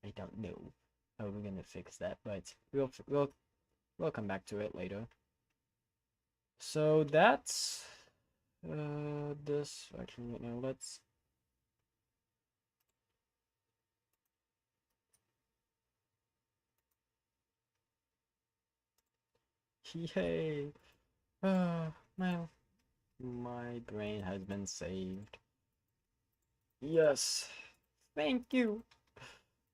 I don't know how we're gonna fix that, but we'll come back to it later. So that's this actually right now. Let's yay. My brain has been saved. Yes. Thank you.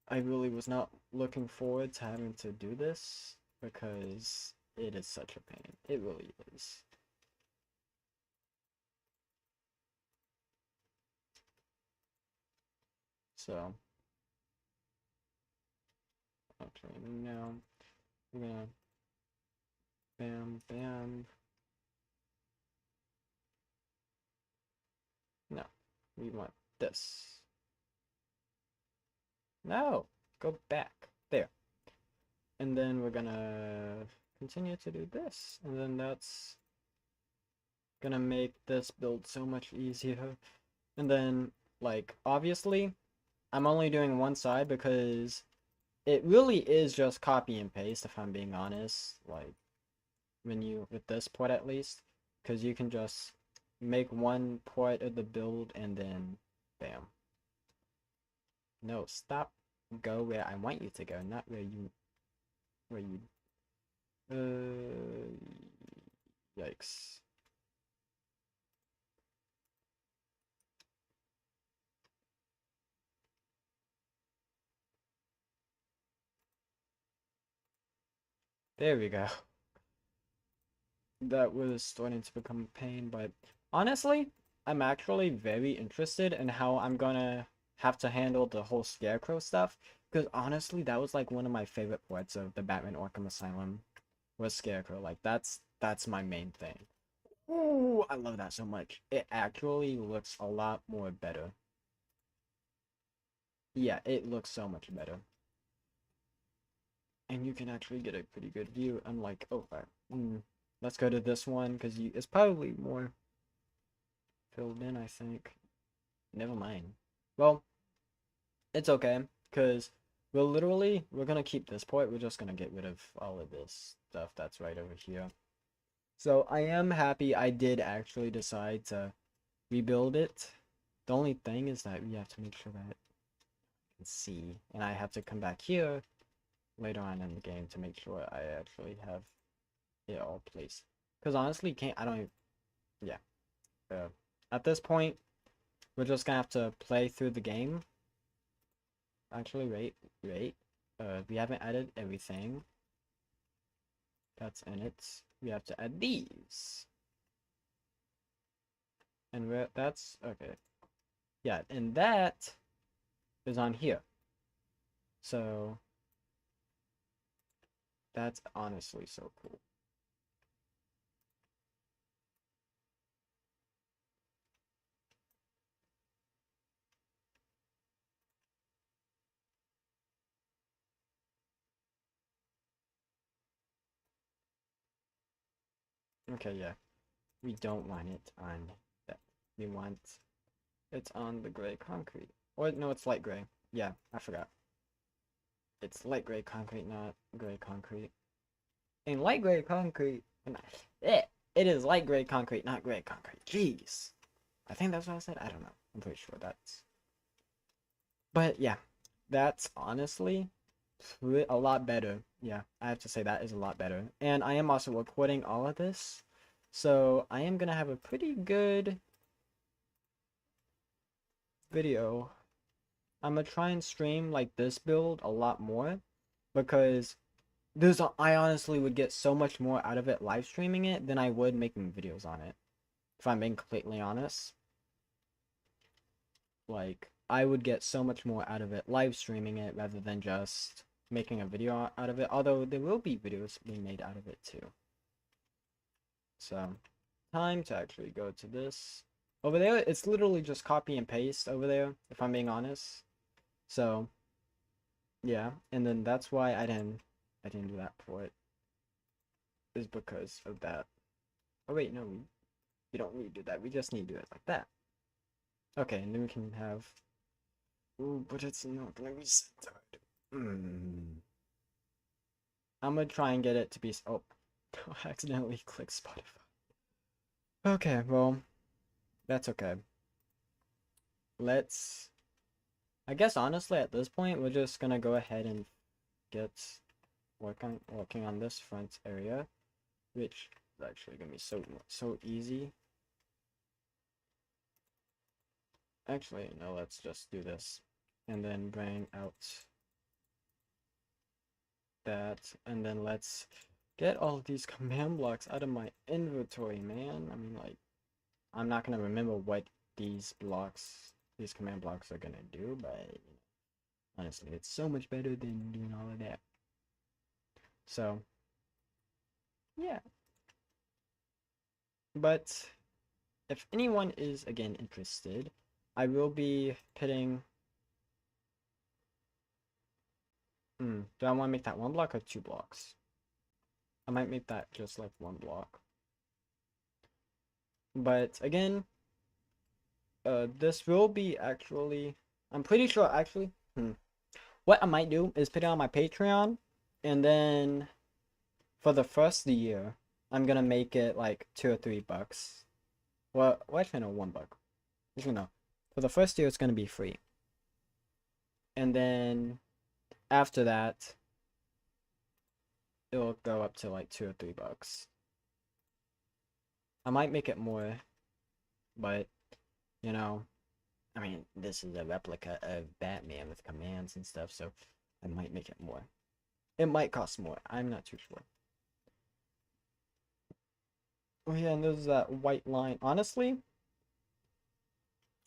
I really was not looking forward to having to do this because it is such a pain. It really is. So, actually, no. We're gonna bam, bam. No, we want this. No, go back. There. And then we're gonna continue to do this. And then that's gonna make this build so much easier. And then, like, obviously, I'm only doing one side because it really is just copy and paste, if I'm being honest. Like, when you, with this port at least, because you can just make one port of the build and then, bam. No, stop. Go where I want you to go, not where you, yikes. There we go. That was starting to become a pain, but honestly, I'm actually very interested in how I'm gonna have to handle the whole scarecrow stuff. Because honestly, that was like one of my favorite parts of the Batman Arkham Asylum was Scarecrow. Like that's my main thing. Ooh, I love that so much. It actually looks a lot more better. Yeah, it looks so much better. And you can actually get a pretty good view. I'm like, oh, let's go to this one because it's probably more filled in, I think. Never mind. Well, it's okay, because we're gonna keep this point. We're just gonna get rid of all of this stuff that's right over here. So I am happy I did actually decide to rebuild it. The only thing is that we have to make sure that I can see, and I have to come back here later on in the game to make sure I actually have it all placed. Because honestly, can't I don't even, yeah. Uh, at this point, we're just gonna have to play through the game. Actually, wait. We haven't added everything that's in it. We have to add these. And that's okay. Yeah, and that is on here. So that's honestly so cool. Okay, yeah. We don't want it on that. We want it's on the gray concrete. Or no, it's light gray. Yeah, I forgot. It's light gray concrete, not gray concrete. And light gray concrete, it is light gray concrete, not gray concrete. Jeez. I think that's what I said. I don't know. I'm pretty sure that's. But yeah, that's honestly a lot better. Yeah, I have to say that is a lot better. And I am also recording all of this. So I am going to have a pretty good video. I'm gonna try and stream like this build a lot more because I honestly would get so much more out of it live streaming it than I would making videos on it. If I'm being completely honest, like I would get so much more out of it live streaming it rather than just making a video out of it. Although there will be videos being made out of it too. So, time to actually go to this. Over there, it's literally just copy and paste over there, if I'm being honest. So, yeah, and then that's why I didn't do that for it. Is because of that. Oh wait, no, we don't need to do that. We just need to do it like that. Okay, and then we can have. Ooh, but it's not gonna be centered. I'm gonna try and get it to be. Oh, I accidentally clicked Spotify. Okay, well, that's okay. Let's. I guess honestly, at this point, we're just gonna go ahead and get working on this front area, which is actually gonna be so easy. Actually, no, let's just do this, and then bring out that, and then let's get all of these command blocks out of my inventory, man. I mean, like, I'm not gonna remember what these command blocks are gonna do, but you know, honestly, it's so much better than doing all of that. So, yeah. But if anyone is again interested, I will be pitting. Do I want to make that one block or 2 blocks? I might make that just like 1 block. But again, this will be actually. I'm pretty sure actually. What I might do is put it on my Patreon, and then for the first year, I'm gonna make it like $2 or $3. Well, actually no, $1. You know, for the first year it's gonna be free, and then after that, it'll go up to like $2 or $3. I might make it more, but you know, I mean, this is a replica of Batman with commands and stuff, so I might make it more. It might cost more. I'm not too sure. Oh yeah, and there's that white line. Honestly,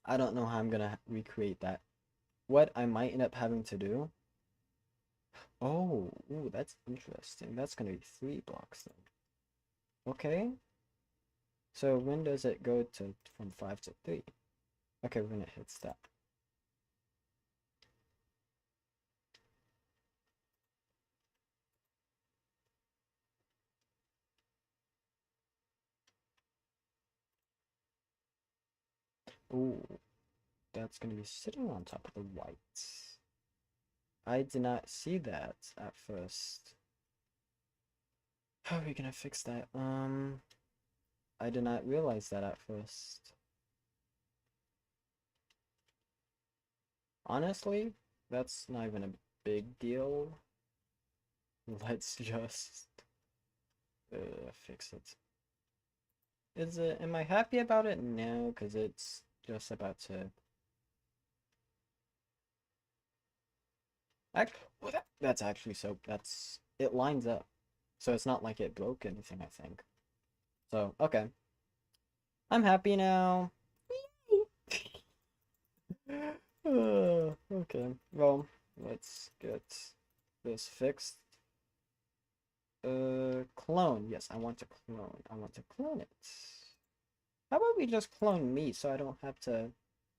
I don't know how I'm gonna recreate that. What I might end up having to do. Oh, ooh, that's interesting. That's gonna be 3 blocks then. Okay. So when does it go to from 5 to 3? Okay, when it hits that. Ooh, that's gonna be sitting on top of the whites. I did not see that at first. How are we gonna fix that? I did not realize that at first. Honestly, that's not even a big deal. Let's just fix it. Am I happy about it? No, because it's just about to. Well, that's actually it lines up. So it's not like it broke anything, I think. So, okay. I'm happy now. Okay, well, let's get this fixed. Clone. Yes, I want to clone. I want to clone it. How about we just clone me so I don't have to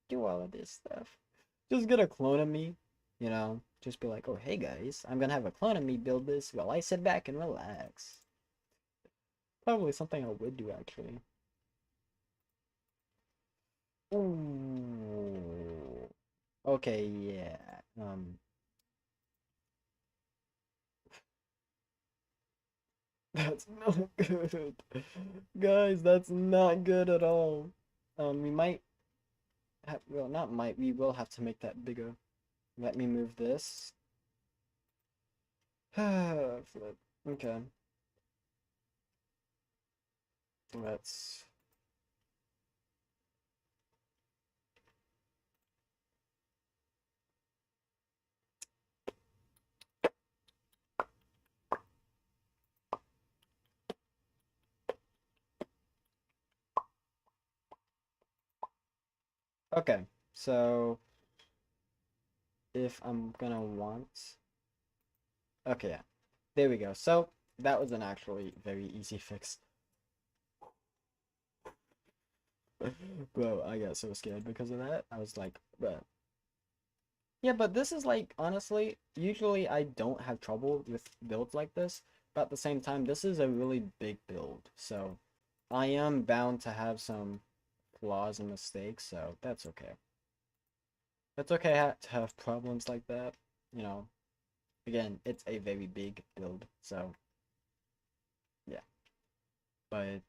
do all of this stuff? Just get a clone of me, you know? Just be like, oh, hey guys, I'm gonna have a clone of me build this while I sit back and relax. Probably something I would do, actually. Ooh. Okay, yeah. That's not good. Guys, that's not good at all. We might have, well, not might, we will have to make that bigger. Let me move this. Flip. Okay. Let's. Okay, so if I'm gonna want, okay, yeah, there we go. So that was an actually very easy fix. Bro, I got so scared because of that. I was like, bruh. Yeah, but this is like, honestly, usually I don't have trouble with builds like this, but at the same time, this is a really big build, so I am bound to have some flaws and mistakes, so that's okay. It's okay to have problems like that, you know. Again, it's a very big build, so yeah. But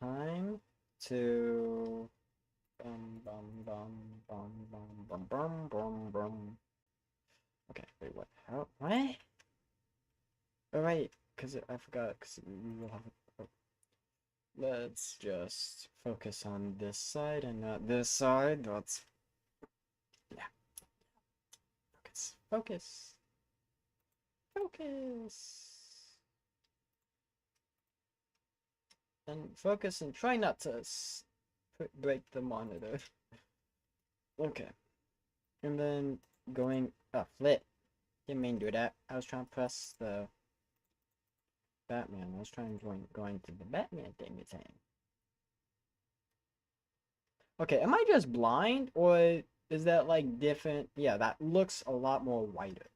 time to bum. Okay, wait, what? How? What? Oh, right, because I forgot, because we will have. Oh, let's just focus on this side and not this side. Let's. Yeah, focus. Focus. Focus. And focus and try not to break the monitor. Okay. And then going. Oh, flip. Didn't mean to do that. I was trying to press the Batman. I was trying going to the Batman thing you're saying. Okay, am I just blind or is that like different? Yeah, that looks a lot more whiter.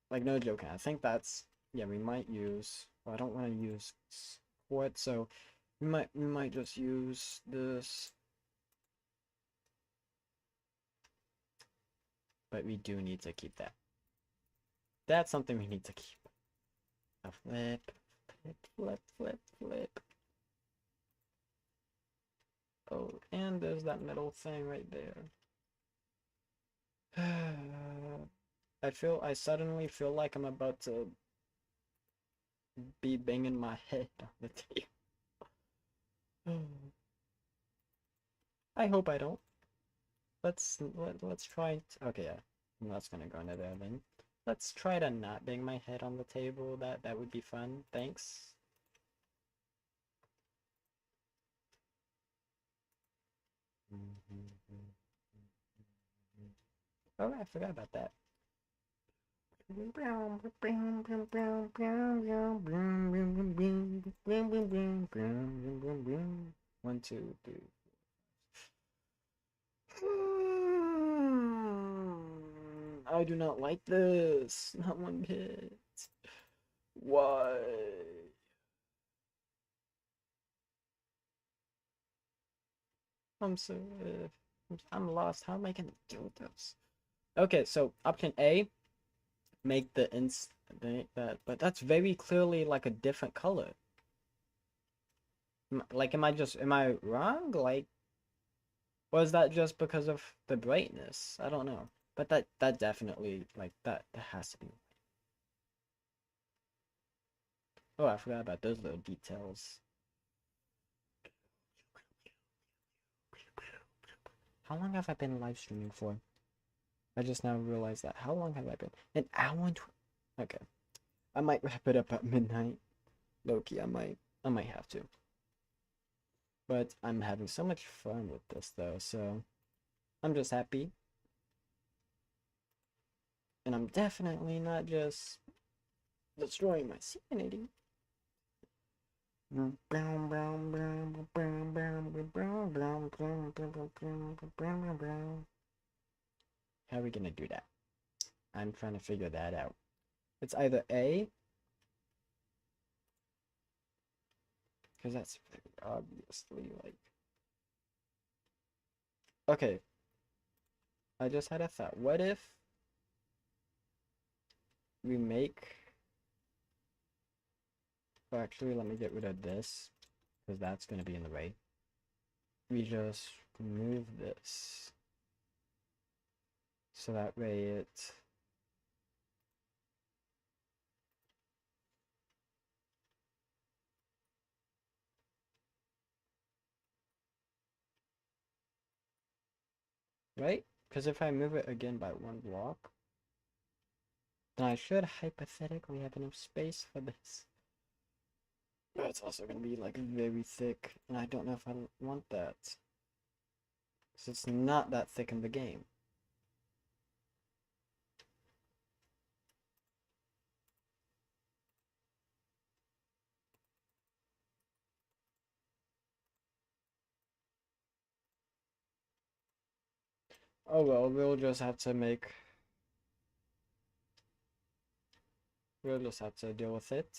Like no joking. I think that's yeah, we might use well, I don't want to use quartz, so we might just use this. But we do need to keep that. That's something we need to keep. A flip, flip. Oh, and there's that middle thing right there. I suddenly feel like I'm about to be banging my head on the table. I hope I don't. Let's try. Okay, yeah, I'm not gonna go into there then. Let's try to not bang my head on the table. That would be fun. Thanks. Oh, I forgot about that. 1, 2, 3. I do not like this. Not one bit. Why? I'm so. I'm lost. How am I gonna do this? Okay, so option A, make the ins make that, but that's very clearly like a different color. Like, am I wrong? Like, was that just because of the brightness? I don't know. But that definitely like that has to be. Oh, I forgot about those little details. How long have I been live streaming for? I just now realized that. How long have I been? An hour and okay. I might wrap it up at midnight. Loki, I might have to. But I'm having so much fun with this though, so I'm just happy. And I'm definitely not just destroying my sanity. How are we gonna do that? I'm trying to figure that out. It's either A, because that's obviously like. Okay, I just had a thought. What if we make. Well, actually, let me get rid of this, because that's gonna be in the way. We just move this. So that way it. Right? Because if I move it again by 1 block, then I should hypothetically have enough space for this. But it's also going to be like very thick, and I don't know if I want that. 'Cause it's not that thick in the game. Oh well, we'll just have to make. We'll just have to deal with it.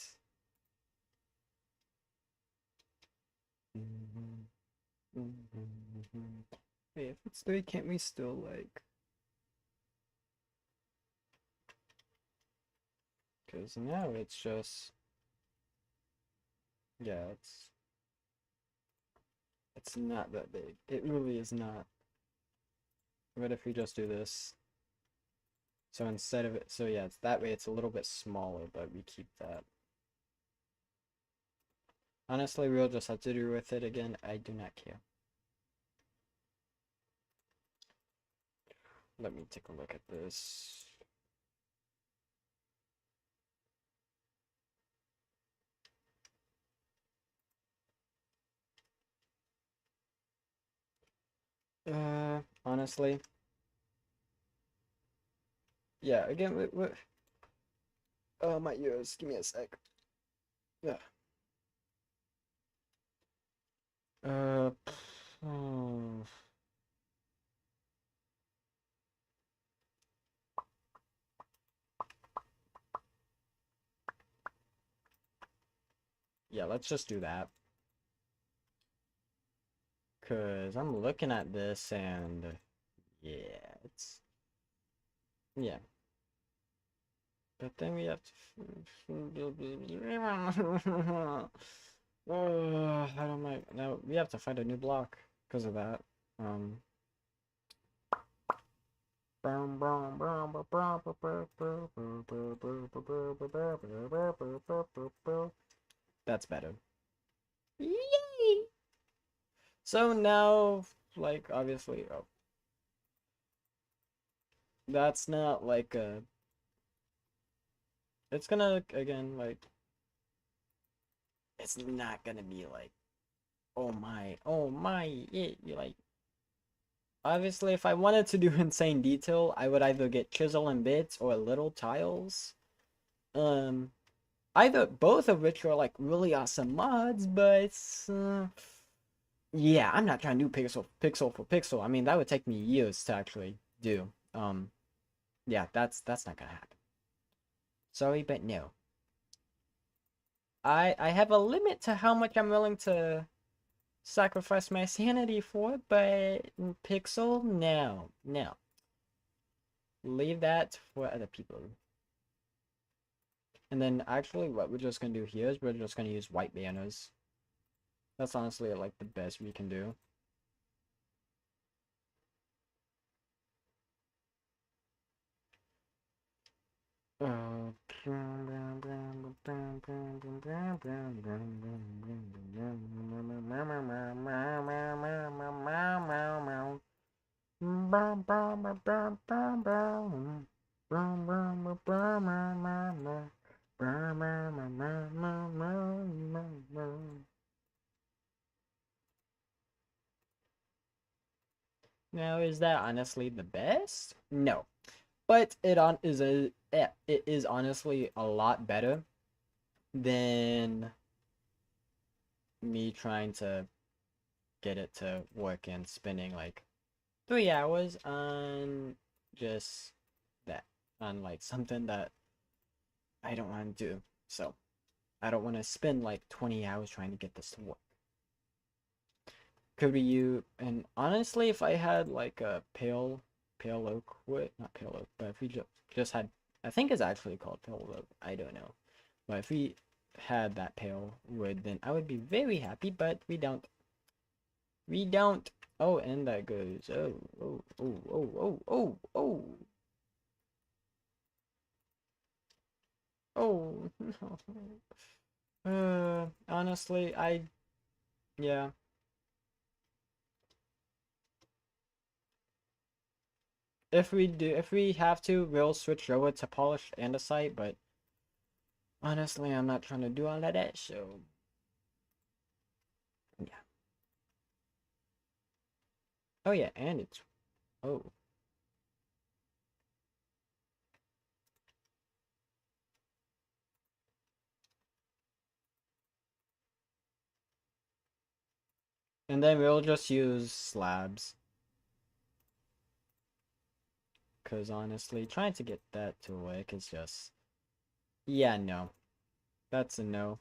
Hey, if it's 3, can't we still, like. Because now it's just. Yeah, it's not that big. It really is not. What if we just do this? So instead of it, so yeah, it's that way it's a little bit smaller, but we keep that. Honestly, we'll just have to do with it again. I do not care. Let me take a look at this. Honestly, yeah. Again, what? Oh, my ears. Give me a sec. Yeah. Uh. Hmm. Yeah, let's just do that. Cause I'm looking at this and yeah, it's yeah. But then we have to. How do I now? We have to find a new block because of that. Um. That's better. Yay! So now, like, obviously, oh, that's not like a. It's gonna again like. It's not gonna be like, oh my, it like. Obviously, if I wanted to do insane detail, I would either get chisel and bits or little tiles. Um, either both of which are like really awesome mods, but yeah, I'm not trying to do pixel for pixel. I mean, that would take me years to actually do. Yeah, that's not gonna happen. Sorry, but no. I have a limit to how much I'm willing to sacrifice my sanity for, but pixel, no, no. Leave that for other people. And then actually what we're just gonna do here is we're just gonna use white banners. That's honestly like the best we can do. Now, is that honestly the best? No, but it is honestly a lot better than me trying to get it to work and spending like 3 hours on just that, on like something that I don't want to do. So I don't want to spend like 20 hours trying to get this to work. Could be you, and honestly, if I had like a pale oak wood, not pale oak, but if we just had, I think it's actually called pale oak. I don't know, but if we had that pale wood, then I would be very happy. But we don't. We don't. Oh, and that goes. Oh, oh, oh, oh, oh, oh, oh, oh, no. Honestly, yeah. If we have to, we'll switch over to polished andesite, but honestly, I'm not trying to do all of that, so yeah. Oh yeah, and it's oh. And then we'll just use slabs. Because honestly, trying to get that to work is just... Yeah, no. That's a no.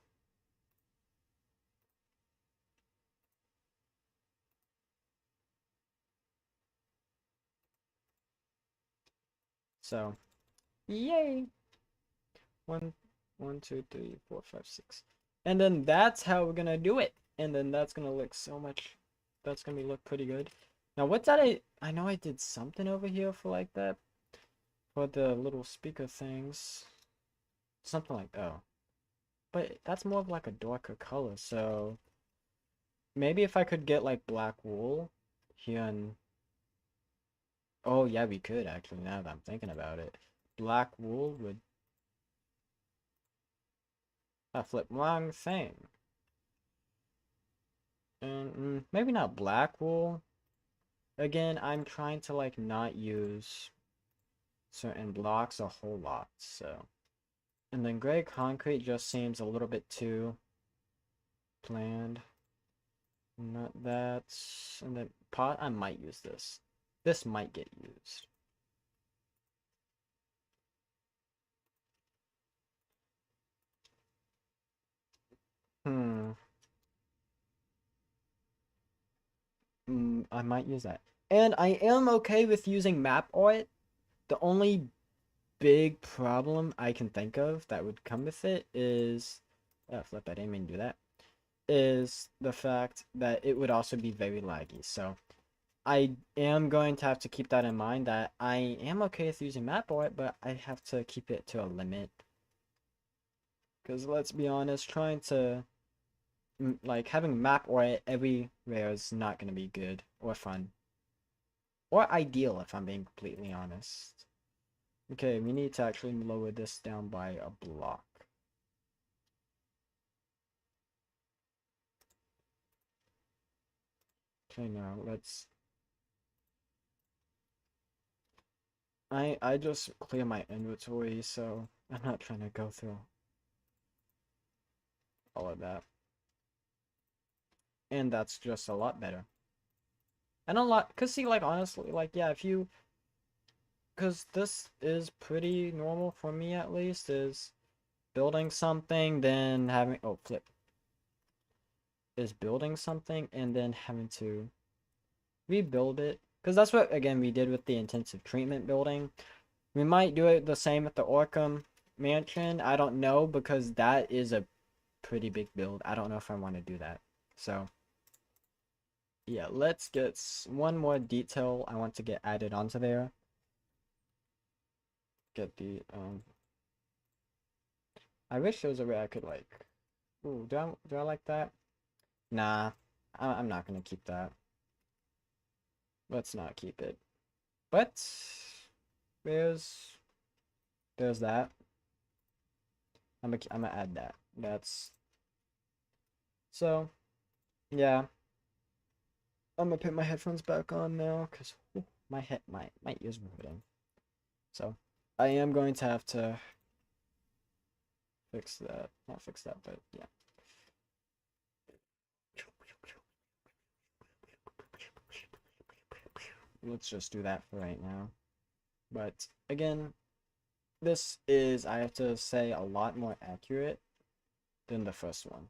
So, yay! One, one, two, three, four, five, six. And then that's how we're gonna do it. And then that's gonna look so much... That's gonna look pretty good. Now, what did I know I did something over here for like that. For the little speaker things. Something like... Oh. But that's more of like a darker color, so... Maybe if I could get like black wool here and... Oh yeah, we could actually, now that I'm thinking about it. Black wool would... I flipped wrong thing. And maybe not black wool. Again, I'm trying to like not use certain blocks a whole lot, so. And then gray concrete just seems a little bit too bland. Not that. And then pot, I might use this. This might get used. Hmm. I might use that. And I am okay with using map art. The only big problem I can think of that would come with it is... Oh, flip, I didn't mean to do that. Is the fact that it would also be very laggy. So I am going to have to keep that in mind, that I am okay with using map art, but I have to keep it to a limit. Because let's be honest, trying to... Like, having map art everywhere is not going to be good or fun. Or ideal, if I'm being completely honest. Okay, we need to actually lower this down by a block. Okay, now let's... I just clear my inventory, so I'm not trying to go through all of that. And that's just a lot better. And a lot, cause see, like honestly, like yeah, if you... Cause this is pretty normal for me at least, is building something, then having... Oh, flip. Is building something and then having to rebuild it. Because that's what, again, we did with the intensive treatment building. We might do it the same with the Arkham mansion. I don't know, because that is a pretty big build. I don't know if I want to do that. So, yeah, let's get one more detail I want to get added onto there. Get the, I wish there was a way I could, like... Ooh, do I like that? Nah, I'm not gonna keep that. Let's not keep it. But there's that. I'm gonna add that. That's so yeah. I'm gonna put my headphones back on now because my ears were hurting. So I am going to have to fix that. Not fix that, but yeah. Let's just do that for right now. But again, this is, I have to say, a lot more accurate than the first one.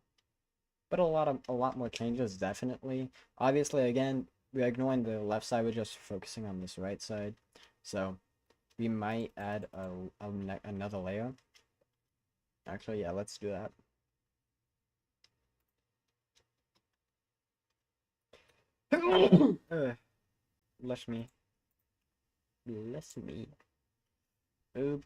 But a lot more changes, definitely. Obviously, again, we're ignoring the left side, we're just focusing on this right side. So we might add another layer. Actually, yeah, let's do that. Bless me. Bless me. Actually,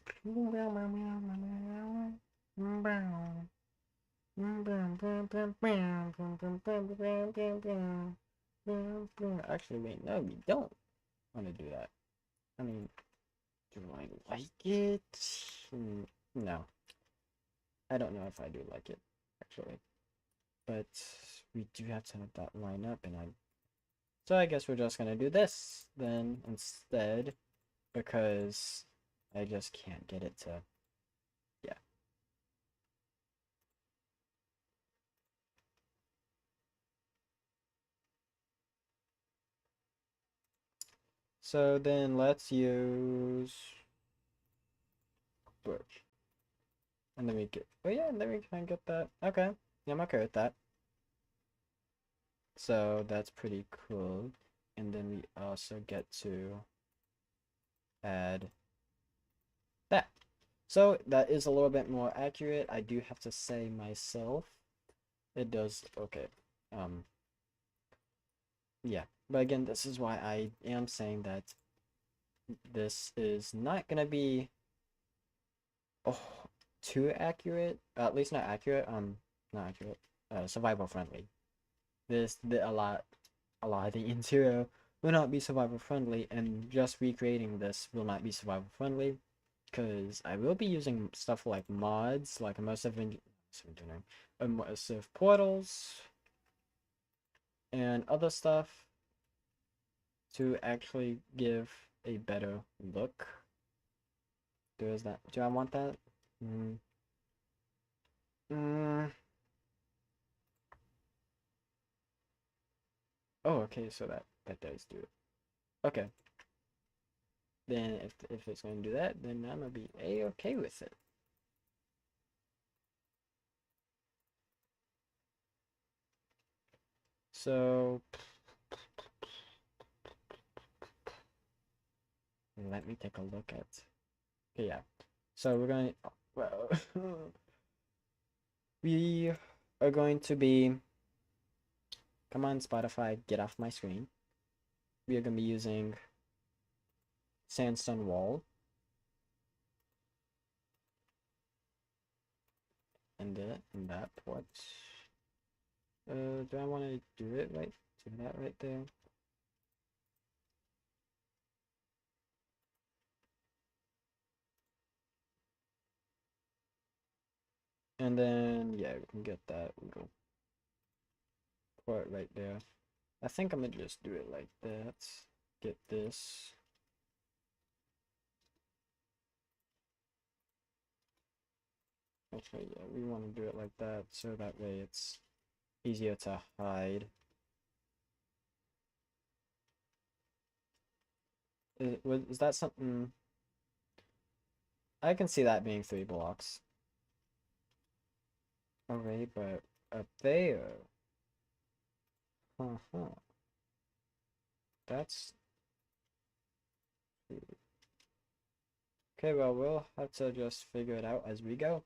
wait, no, we don't want to do that. I mean, do I like it? No. I don't know if I do like it, actually. But we do have to have that line up, and it's So I guess we're just gonna do this then instead, because I just can't get it to, yeah. So then let's use Birch. And then we get, oh yeah, and then we can get that. Okay, yeah, I'm okay with that. So that's pretty cool. And then we also get to add that. So that is a little bit more accurate. I do have to say myself. It does, okay. Um, yeah. But again, this is why I am saying that this is not gonna be oh too accurate. At least not accurate. Not accurate. Survival friendly. A lot of the interior will not be survival friendly, and just recreating this will not be survival friendly, because I will be using stuff like mods, like immersive portals, and other stuff to actually give a better look. Do I want that? Mm. Mm. Oh, okay, so that does do it. Okay. Then if it's gonna do that, then I'm gonna be a-okay with it. So let me take a look at. Okay, yeah. So we're going. Well, we are going to be. Come on, Spotify, get off my screen. We are going to be using sandstone wall. And that port. Do I want to do it right? Do that right there. And then yeah, we can get that little port right there. I think I'm gonna just do it like that. Get this. Okay, yeah, we want to do it like that so that way it's easier to hide. Is that something? I can see that being 3 blocks. Okay, but up there. Uh-huh. That's okay, well, we'll have to just figure it out as we go.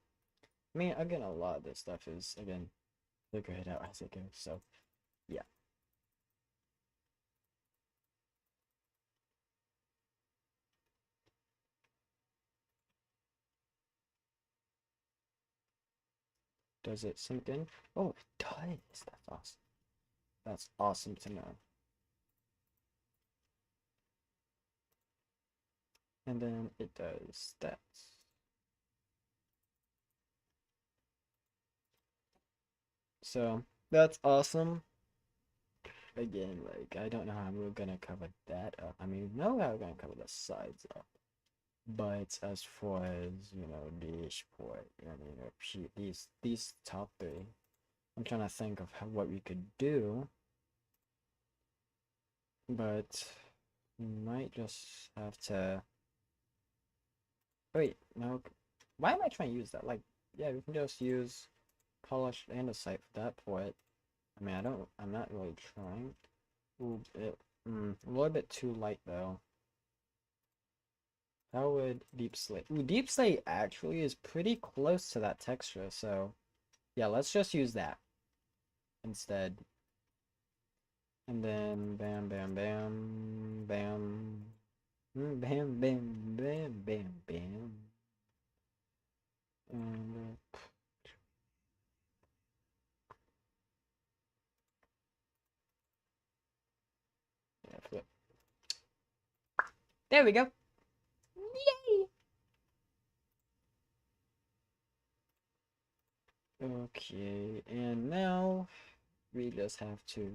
I mean, again, a lot of this stuff is, again, figure it out as it goes, so, yeah. Does it sink in? Oh, it does! That's awesome. That's awesome to know. And then it does that. So, that's awesome. Again, like, I don't know how we're gonna cover that up. I mean, we know how we're gonna cover the sides up. But as far as, the sport, these top three, I'm trying to think of what we could do. But we might just have to. Wait, no. Why am I trying to use that? Like, yeah, we can just use polished andesite for that port. I mean, I'm not really trying. Ooh, a little bit too light though. How would deep slate? Ooh, deep slate actually is pretty close to that texture, so yeah, let's just use that instead. And then bam, bam, bam, bam, bam, bam, bam, bam, bam. And yeah, flip. There we go. Yay! Okay, and now we just have to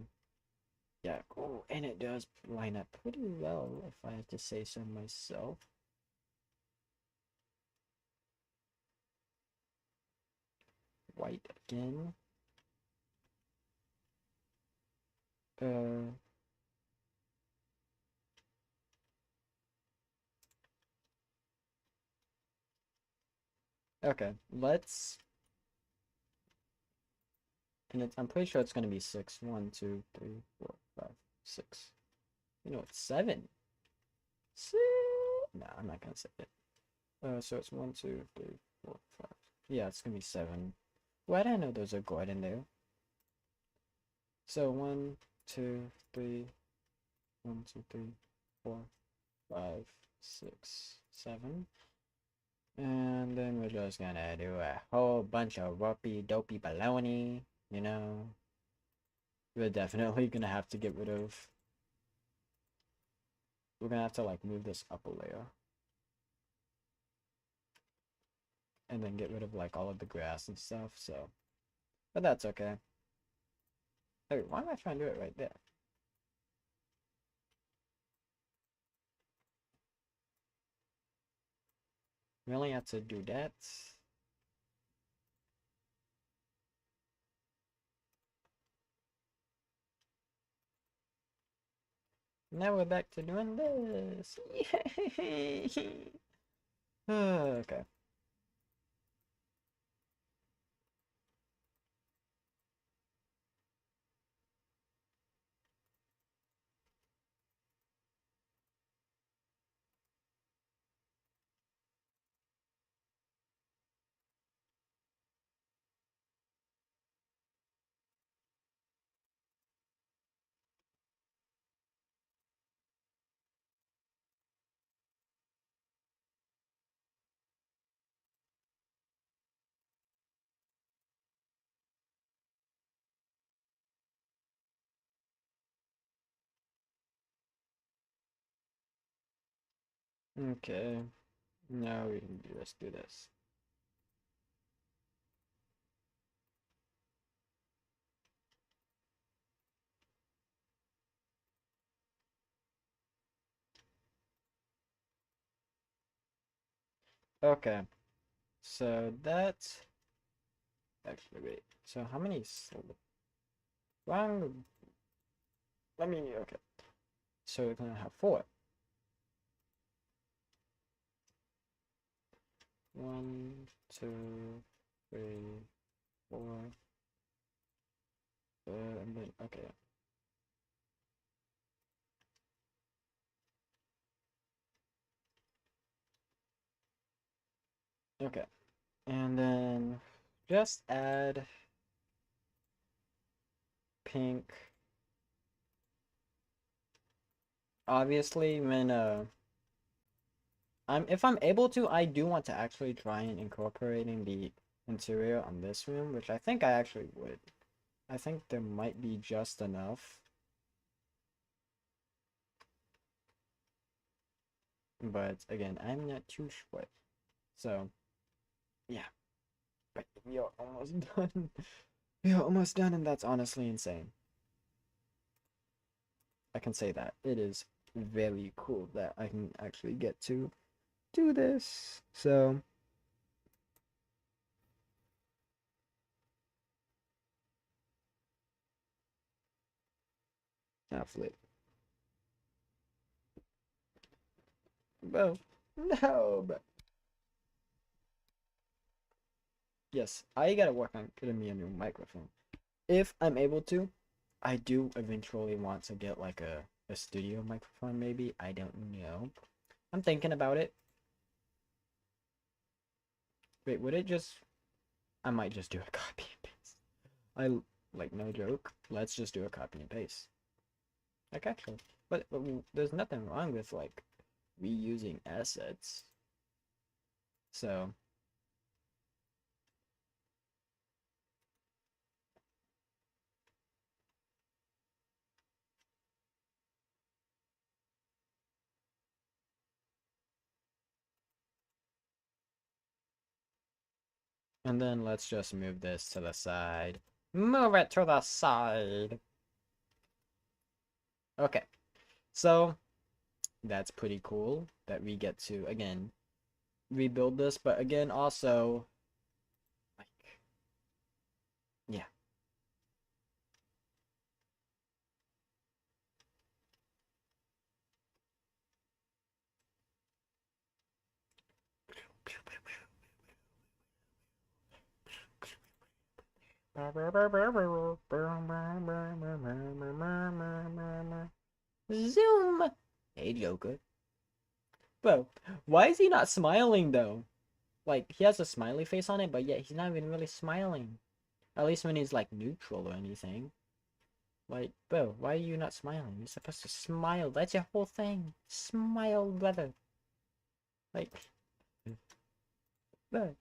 Yeah, oh, and it does line up pretty well, if I have to say so myself. White again. Uh, okay, let's. And I'm pretty sure it's gonna be six. 1, 2, 3, 4, 5, 6. You know, it's 7. Six. No, I'm not gonna say it. So it's 1, 2, 3, 4, 5. Yeah, it's gonna be 7. Why did I know there's a guard in there? So 1, 2, 3, 1, 2, 3, 4, 5, 6, 7. And then we're just gonna do a whole bunch of whoopy dopey baloney, you know. We're definitely gonna have to get rid of. We're gonna have to like move this up a layer. And then get rid of like all of the grass and stuff, so. But that's okay. Hey, why am I trying to do it right there? We only have to do that. Now we're back to doing this. Yay! Okay. Okay. Now we can just do this. Okay. So that's actually wait. So how many one let me okay. So we're gonna have 4. 1, 2, 3, 4. And then okay. Okay. And then just add pink. Obviously, when if I'm able to, I do want to actually try and incorporating the interior on this room, which I think I actually would. I think there might be just enough. But again, I'm not too sure. So, yeah. But we are almost done. We are almost done, and that's honestly insane. I can say that. It is very cool that I can actually get to do this. So, flip. Well, no, but yes, I gotta work on getting me a new microphone. If I'm able to, I do eventually want to get like a studio microphone, maybe. I don't know. I'm thinking about it. Wait, would it just. I might just do a copy and paste. Like, no joke. Let's just do a copy and paste. Like, actually. But there's nothing wrong with, like, reusing assets. So. And then let's just move this to the side. Move it to the side. Okay, so that's pretty cool that we get to again rebuild this, but again also like yeah. Zoom. Hey Joker. Bro, why is he not smiling though? Like he has a smiley face on it, but yet he's not even really smiling. At least when he's like neutral or anything. Like, bro, why are you not smiling? You're supposed to smile. That's your whole thing. Smile, brother. Like, bro.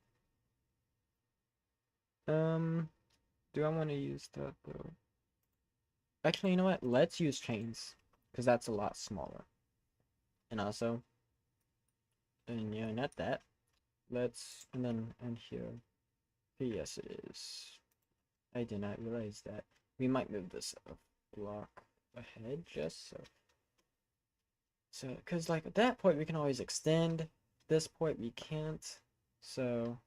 Do I want to use that though? Actually, you know what? Let's use chains, because that's a lot smaller. And also, and yeah, not that. Let's, and then, and here. Yes, it is. I did not realize that. We might move this a block ahead, just so. So, because like at that point we can always extend. This point we can't. So,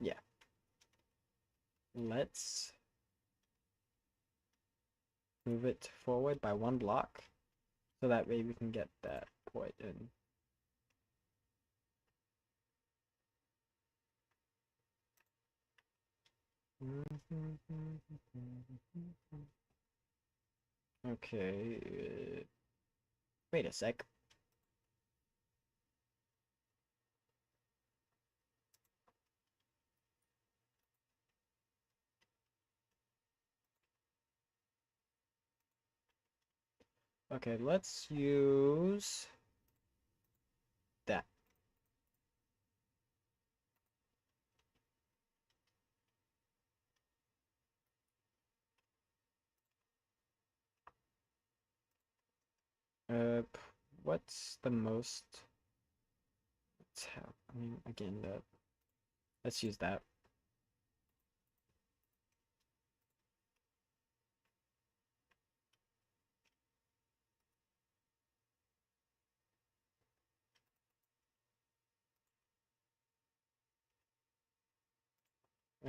yeah. Let's move it forward by one block. So that way we can get that point in. Okay. Wait a sec. Okay, let's use that. What's the most? Let's have, I mean, again, that. Let's use that.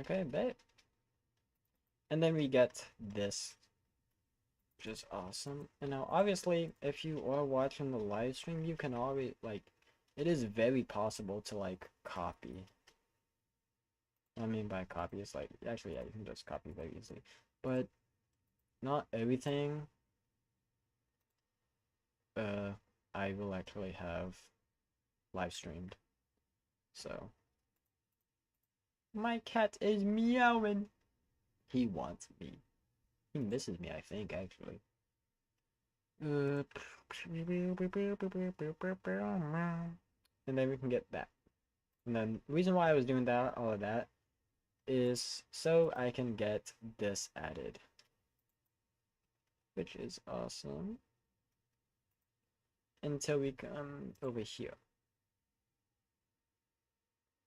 Okay, bet. And then we get this, which is awesome. And now, obviously, if you are watching the live stream, you can always, like, it is very possible to, like, copy. I mean, by copy, it's like, actually, yeah, you can just copy very easily. But not everything, uh, I will actually have live streamed. So, my cat is meowing. He wants me. He misses me, I think, actually. And then we can get that. And then the reason why I was doing that, all of that, is so I can get this added, which is awesome. Until we come over here.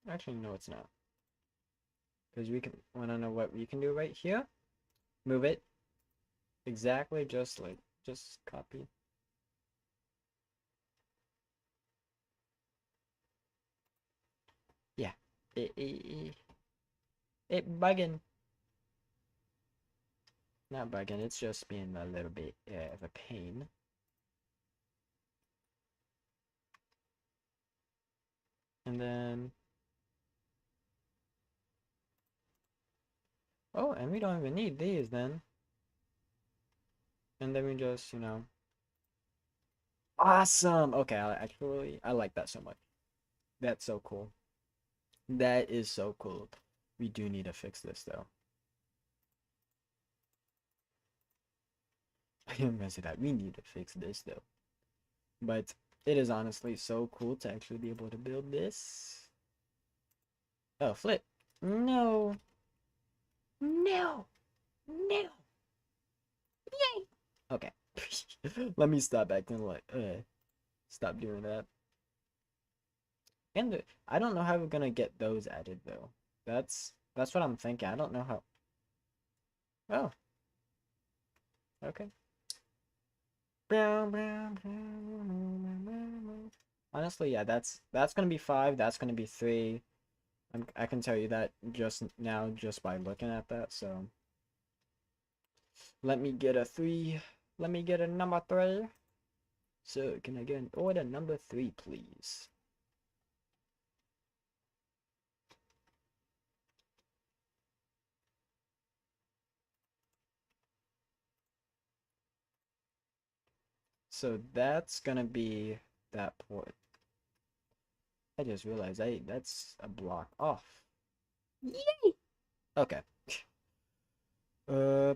Actually, no, it's not. Because we can, want to know what we can do right here? Move it exactly just copy. Yeah. It bugging. Not bugging, it's just being a little bit of a pain. And then, oh, and we don't even need these then. And then we just, awesome. Okay, I like that so much. That's so cool. That is so cool. We do need to fix this though. I am gonna say that we need to fix this though. But it is honestly so cool to actually be able to build this. Oh, flip. No. No. No. Yay. Okay. Let me stop acting like stop doing that. And I don't know how we're gonna get those added though. That's what I'm thinking. I don't know how. Oh, okay. Honestly, yeah, that's gonna be 5. That's gonna be 3. I can tell you that just now, just by looking at that. So let me get a 3. Let me get a number 3. So can I get an order number 3, please? So that's gonna be that port. I just realized that's a block off. Yay! Okay. Uh.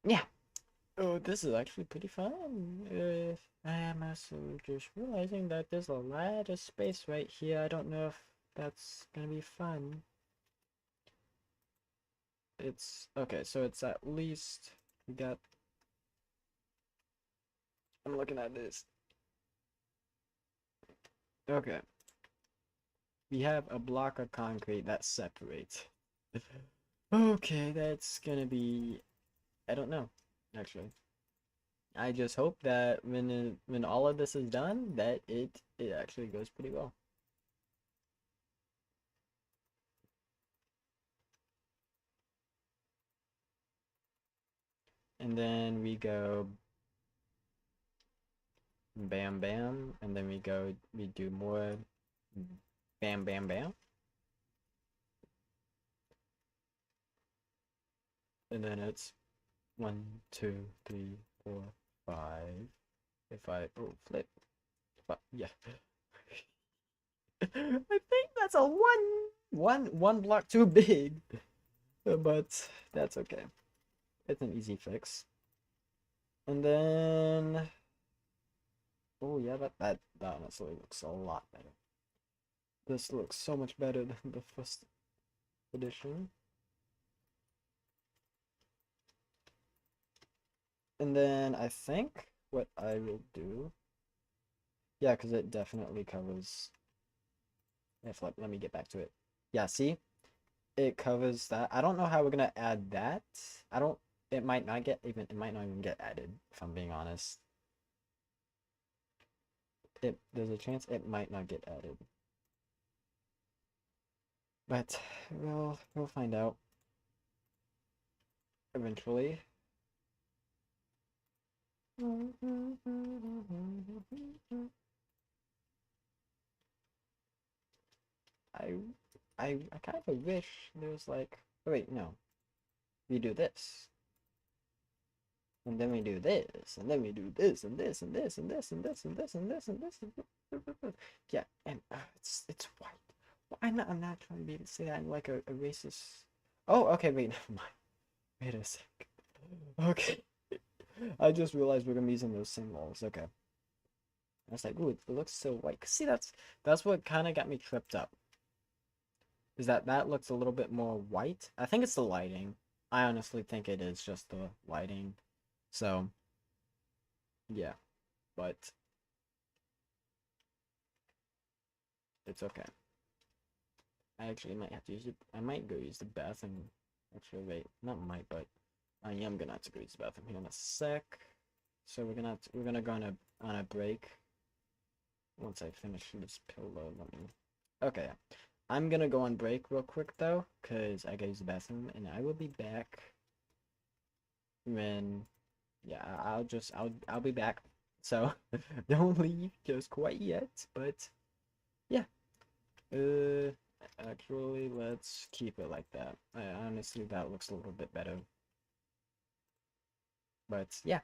Yeah. Oh, this is actually pretty fun. I am also just realizing that there's a lot of space right here. I don't know if that's gonna be fun. It's okay, so it's at least we got. I'm looking at this. Okay, we have a block of concrete that separates. Okay, that's gonna be. I don't know, actually. I just hope that when all of this is done, that it actually goes pretty well. And then we go bam bam, and then we do more bam bam bam, and then it's 1, 2, 3, 4, 5. If I flip, yeah, I think that's a one block too big, but that's okay. It's an easy fix. And then oh yeah, that honestly looks a lot better. This looks so much better than the first edition. And then I think what I will do, yeah, because it definitely covers. If let me get back to it. Yeah, see, it covers that. I don't know how we're gonna add that. I don't. It might not get even. It might not even get added. If I'm being honest, there's a chance it might not get added. But we'll find out eventually. I I kind of wish there was like. Oh, wait, no. We do this, and then we do this, and then we do this, and this, and this, and this, and this, and this, and this, and this, and this. Yeah, and it's white. Well, I'm not trying to be say that I'm like a racist. Oh, okay, wait, never mind. Wait a sec. Okay. I just realized we're gonna be using those same walls. Okay. I was like, ooh, it looks so white. See, that's what kind of got me tripped up. Is that looks a little bit more white? I think it's the lighting. I honestly think it is just the lighting. So, yeah, but it's okay. I actually might have to use it. I might go use the bathroom. Actually, wait, not might, but I am gonna have to go use the bathroom here in a sec. So we're gonna go on a break once I finish this pillow. Okay, I'm gonna go on break real quick though, cause I gotta use the bathroom, and I will be back when. Yeah, I'll be back. So don't leave just quite yet, but yeah. Uh, Actually, let's keep it like that. Honestly, that looks a little bit better. But yeah.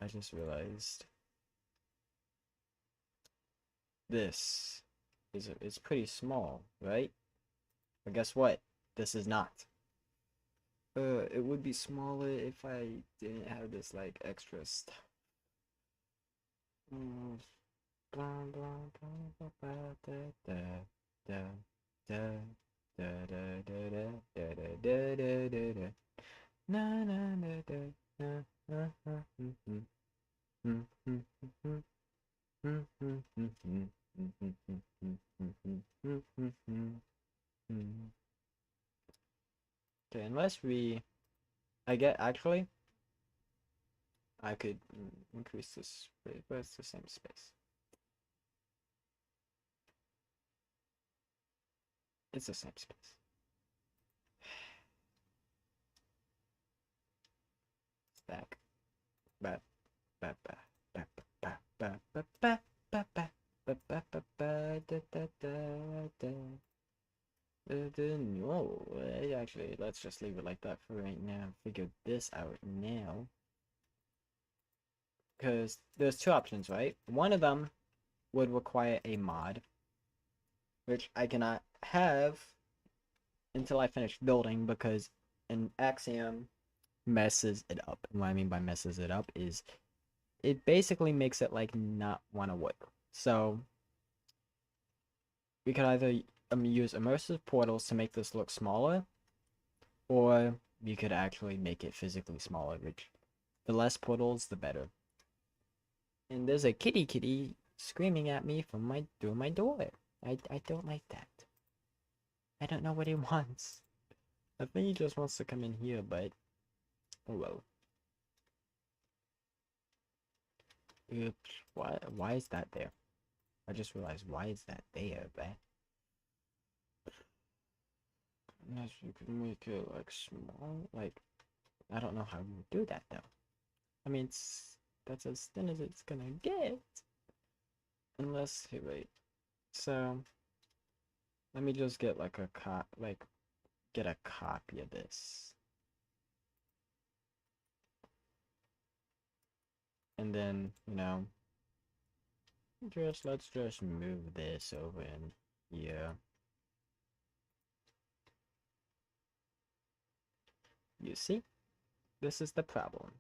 I just realized this is pretty small, right? But guess what? This is not. It would be smaller if I didn't have this like extra stuff. Okay, unless we, I get actually, I could increase this space, but it's the same space. It's the same space. Stack. Ba ba ba ba ba ba ba ba ba ba ba ba ba ba da da da da. No, actually, let's just leave it like that for right now. Figure this out now. Because there's two options, right? One of them would require a mod, which I cannot have until I finish building because an axiom messes it up. And what I mean by messes it up is it basically makes it like not want to work. So we could either use immersive portals to make this look smaller, or we could actually make it physically smaller, which the less portals, the better. And there's a kitty screaming at me from through my door. I don't like that. I don't know what he wants. I think he just wants to come in here, but oh well. Oops. Why is that there? I just realized why is that there, but unless you could make it like small, like I don't know how you do that though. I mean that's as thin as it's gonna get. Unless hey wait. So let me just get like get a copy of this. And then, let's just move this over in here. You see? This is the problem.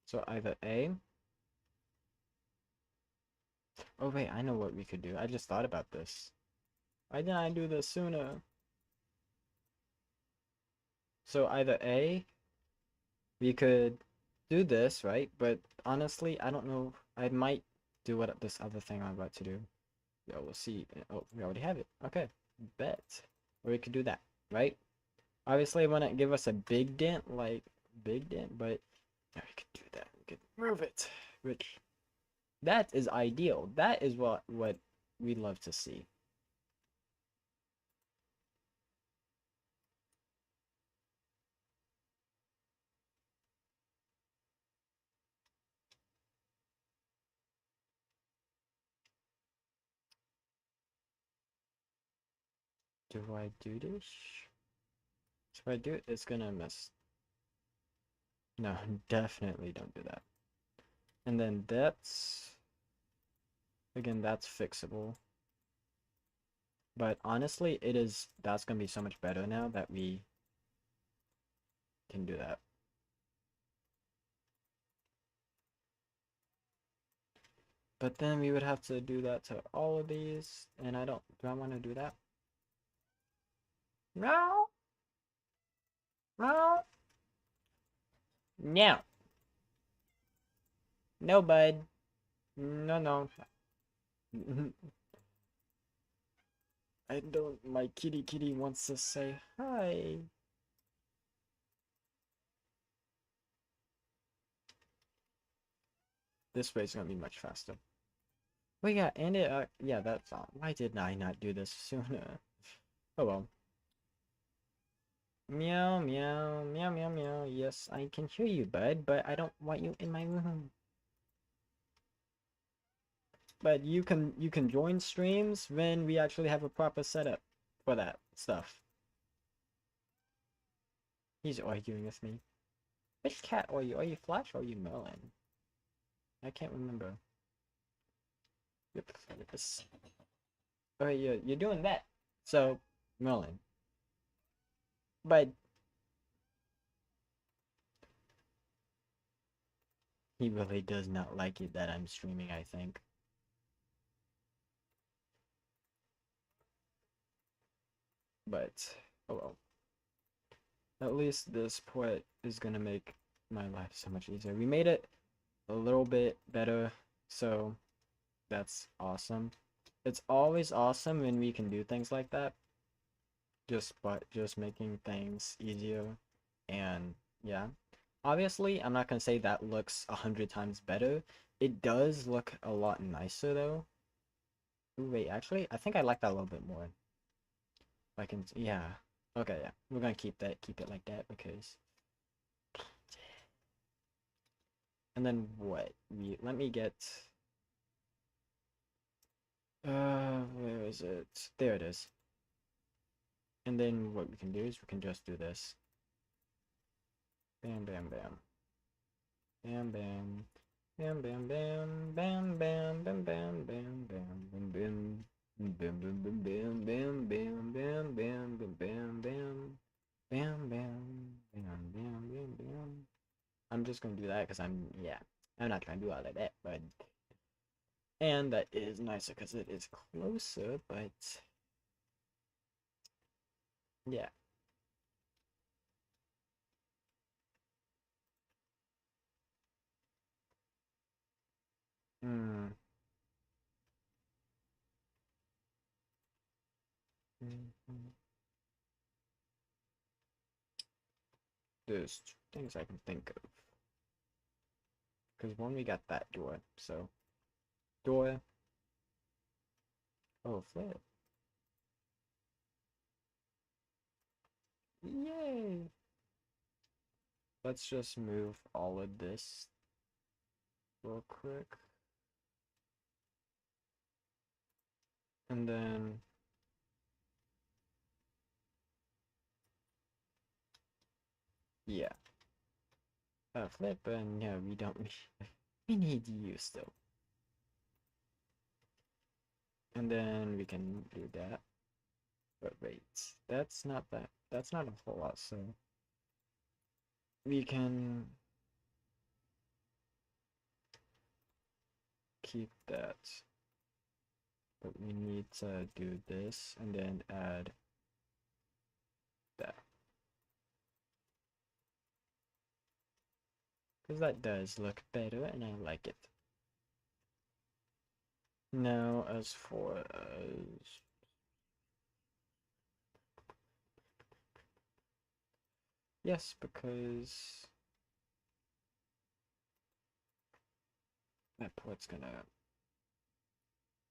So either A. Oh wait, I know what we could do. I just thought about this. Why didn't I do this sooner? So either A, we could do this, right? But honestly, I don't know. I might do what this other thing I'm about to do. Yeah, we'll see. Oh, we already have it. Okay, bet. Or we could do that, right? Obviously, it wouldn't give us a big dent, but yeah, we could do that. We could move it, which that is ideal. That is what we'd love to see. Do I do this? If I do it, it's gonna miss. No, definitely don't do that. And then again, that's fixable. But honestly, that's gonna be so much better now that we can do that. But then we would have to do that to all of these, and do I want to do that? No! No! No! No, bud. No, no. I don't, my kitty wants to say hi. This way's gonna be much faster. Oh yeah, and yeah, that's all. Why did I not do this sooner? Oh well. Meow, meow, meow, meow, meow. Yes, I can hear you, bud, but I don't want you in my room. But you can join streams when we actually have a proper setup for that stuff. He's arguing with me. Which cat are you? Are you Flash or are you Merlin? I can't remember. Yep, yes. Oh, you're doing that. So, Merlin. But he really does not like it that I'm streaming, I think. But, oh well. At least this port is gonna make my life so much easier. We made it a little bit better, so that's awesome. It's always awesome when we can do things like that. Just making things easier, and yeah. Obviously, I'm not gonna say that looks 100 times better. It does look a lot nicer though. Ooh, wait, actually, I think I like that a little bit more. If I can, yeah. Okay, yeah. We're gonna keep it like that because. And then what? Let me get. Where is it? There it is. And then what we can do is we can just do this. Bam, bam, bam. Bam, bam. Bam, bam, bam. Bam, bam, bam, bam, bam, bam, bam, bam. Bam, bam, bam, bam, bam, bam, bam, bam, bam, bam, bam. Bam, bam, bam, bam, bam, bam. I'm just gonna do that because yeah. I'm not gonna do all of that, but. And that is nicer because it is closer, but. Yeah. Hmm. There's two things I can think of. Because one, we got that door. So, door. Oh, flip. Yay! Let's just move all of this real quick. And then. Yeah. Flip, and yeah, we don't. We need you still. And then we can do that. But wait, that's not a whole lot, so. We can keep that. But we need to do this and then add that. Because that does look better and I like it. Now, as for yes, because that port's gonna,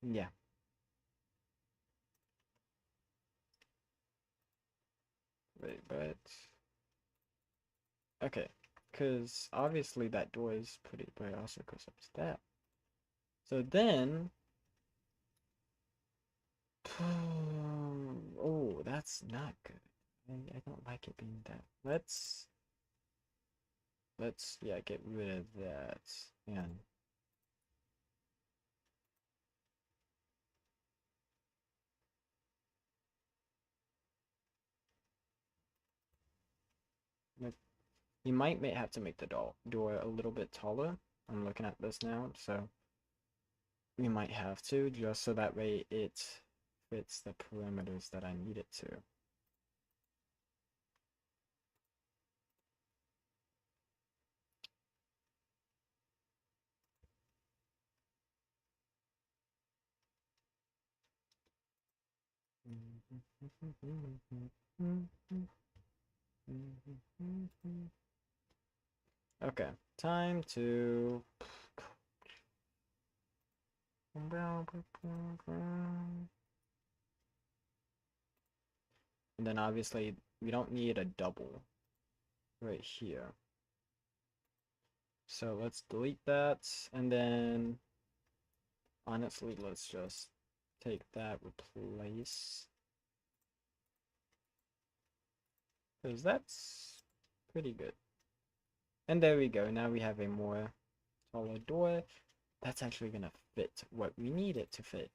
yeah. Wait, but okay, because obviously that door is pretty, but it also goes up to that. So then, oh, that's not good. I don't like it being that. Let's yeah, get rid of that. And you might may have to make the door a little bit taller. I'm looking at this now, so we might have to just so that way it fits the parameters that I need it to. Okay, time to. And then obviously we don't need a double right here. So let's delete that, and then honestly, let's just take that, replace, because that's Pretty good. And there we go. Now we have a more taller door. That's actually gonna fit what we need it to fit.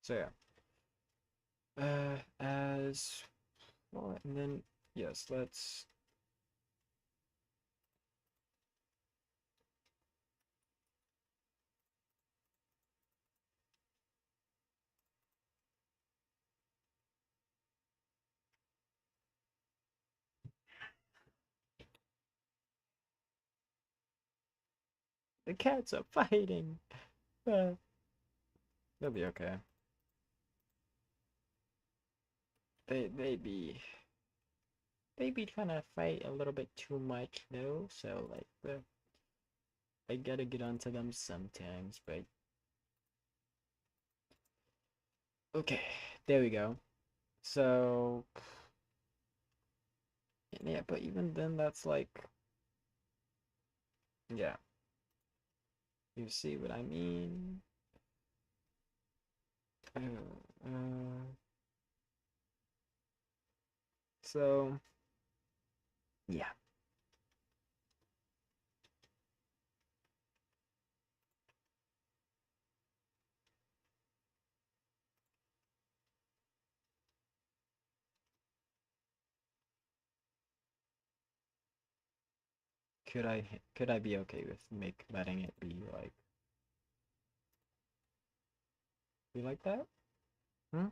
So yeah. As well, and then yes, let's. The cats are fighting. Uh, they'll be okay. They be trying to fight a little bit too much though. So like I gotta get onto them sometimes. But okay, there we go. So yeah, but even then, that's like yeah. You see what I mean? Uh, uh, so yeah. Could I be okay with letting it be like that? Hmm?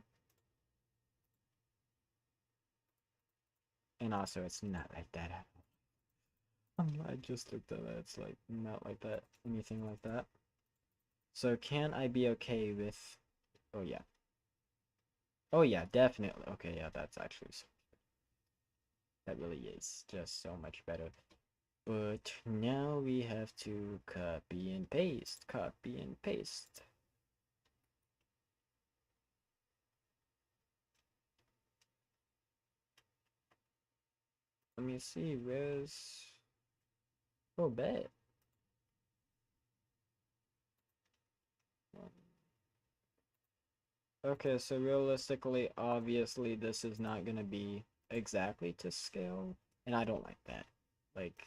And also, it's not like that. I just looked at that. It's like not like that. Anything like that. So can I be okay with? Oh yeah. Oh yeah, definitely. Okay, yeah, that's actually that really is just so much better. But now we have to copy and paste. Copy and paste. Let me see. Where's? Oh, bet. Okay, so realistically, obviously, this is not gonna be exactly to scale, and I don't like that. Like,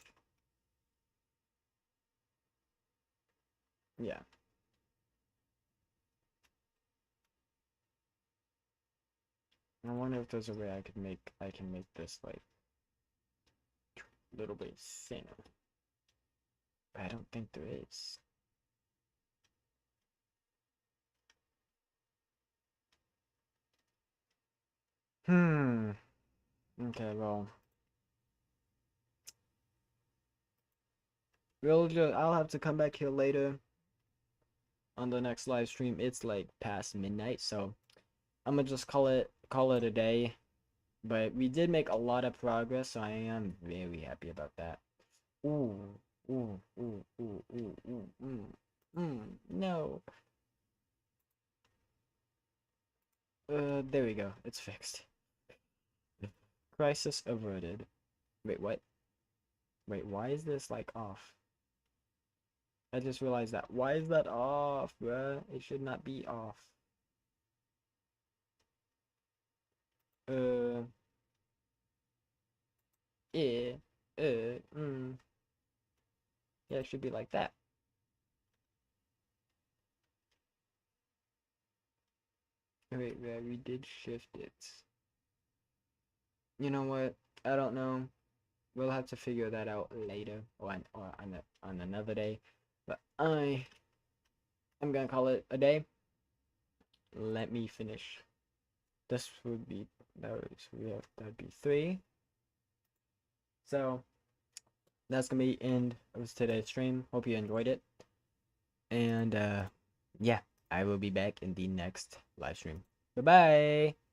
yeah. I wonder if there's a way I can make this like a little bit thinner. But I don't think there is. Hmm. Okay, well, I'll have to come back here later on the next live stream. It's like past midnight, so I'm gonna just call it a day. But we did make a lot of progress, so I am very happy about that. Ooh, ooh, ooh, ooh, ooh, ooh, no. There we go. It's fixed. Crisis averted. Wait, what? Wait, why is this like off? I just realized that. Why is that off, bruh? It should not be off. Uh, yeah, uh, mm. Yeah, it should be like that. Wait, yeah, we did shift it. You know what? I don't know. We'll have to figure that out later or on another day. But I am gonna call it a day. Let me finish. This would be that'd be three. So that's gonna be end of today's stream. Hope you enjoyed it. And yeah, I will be back in the next live stream. Bye bye.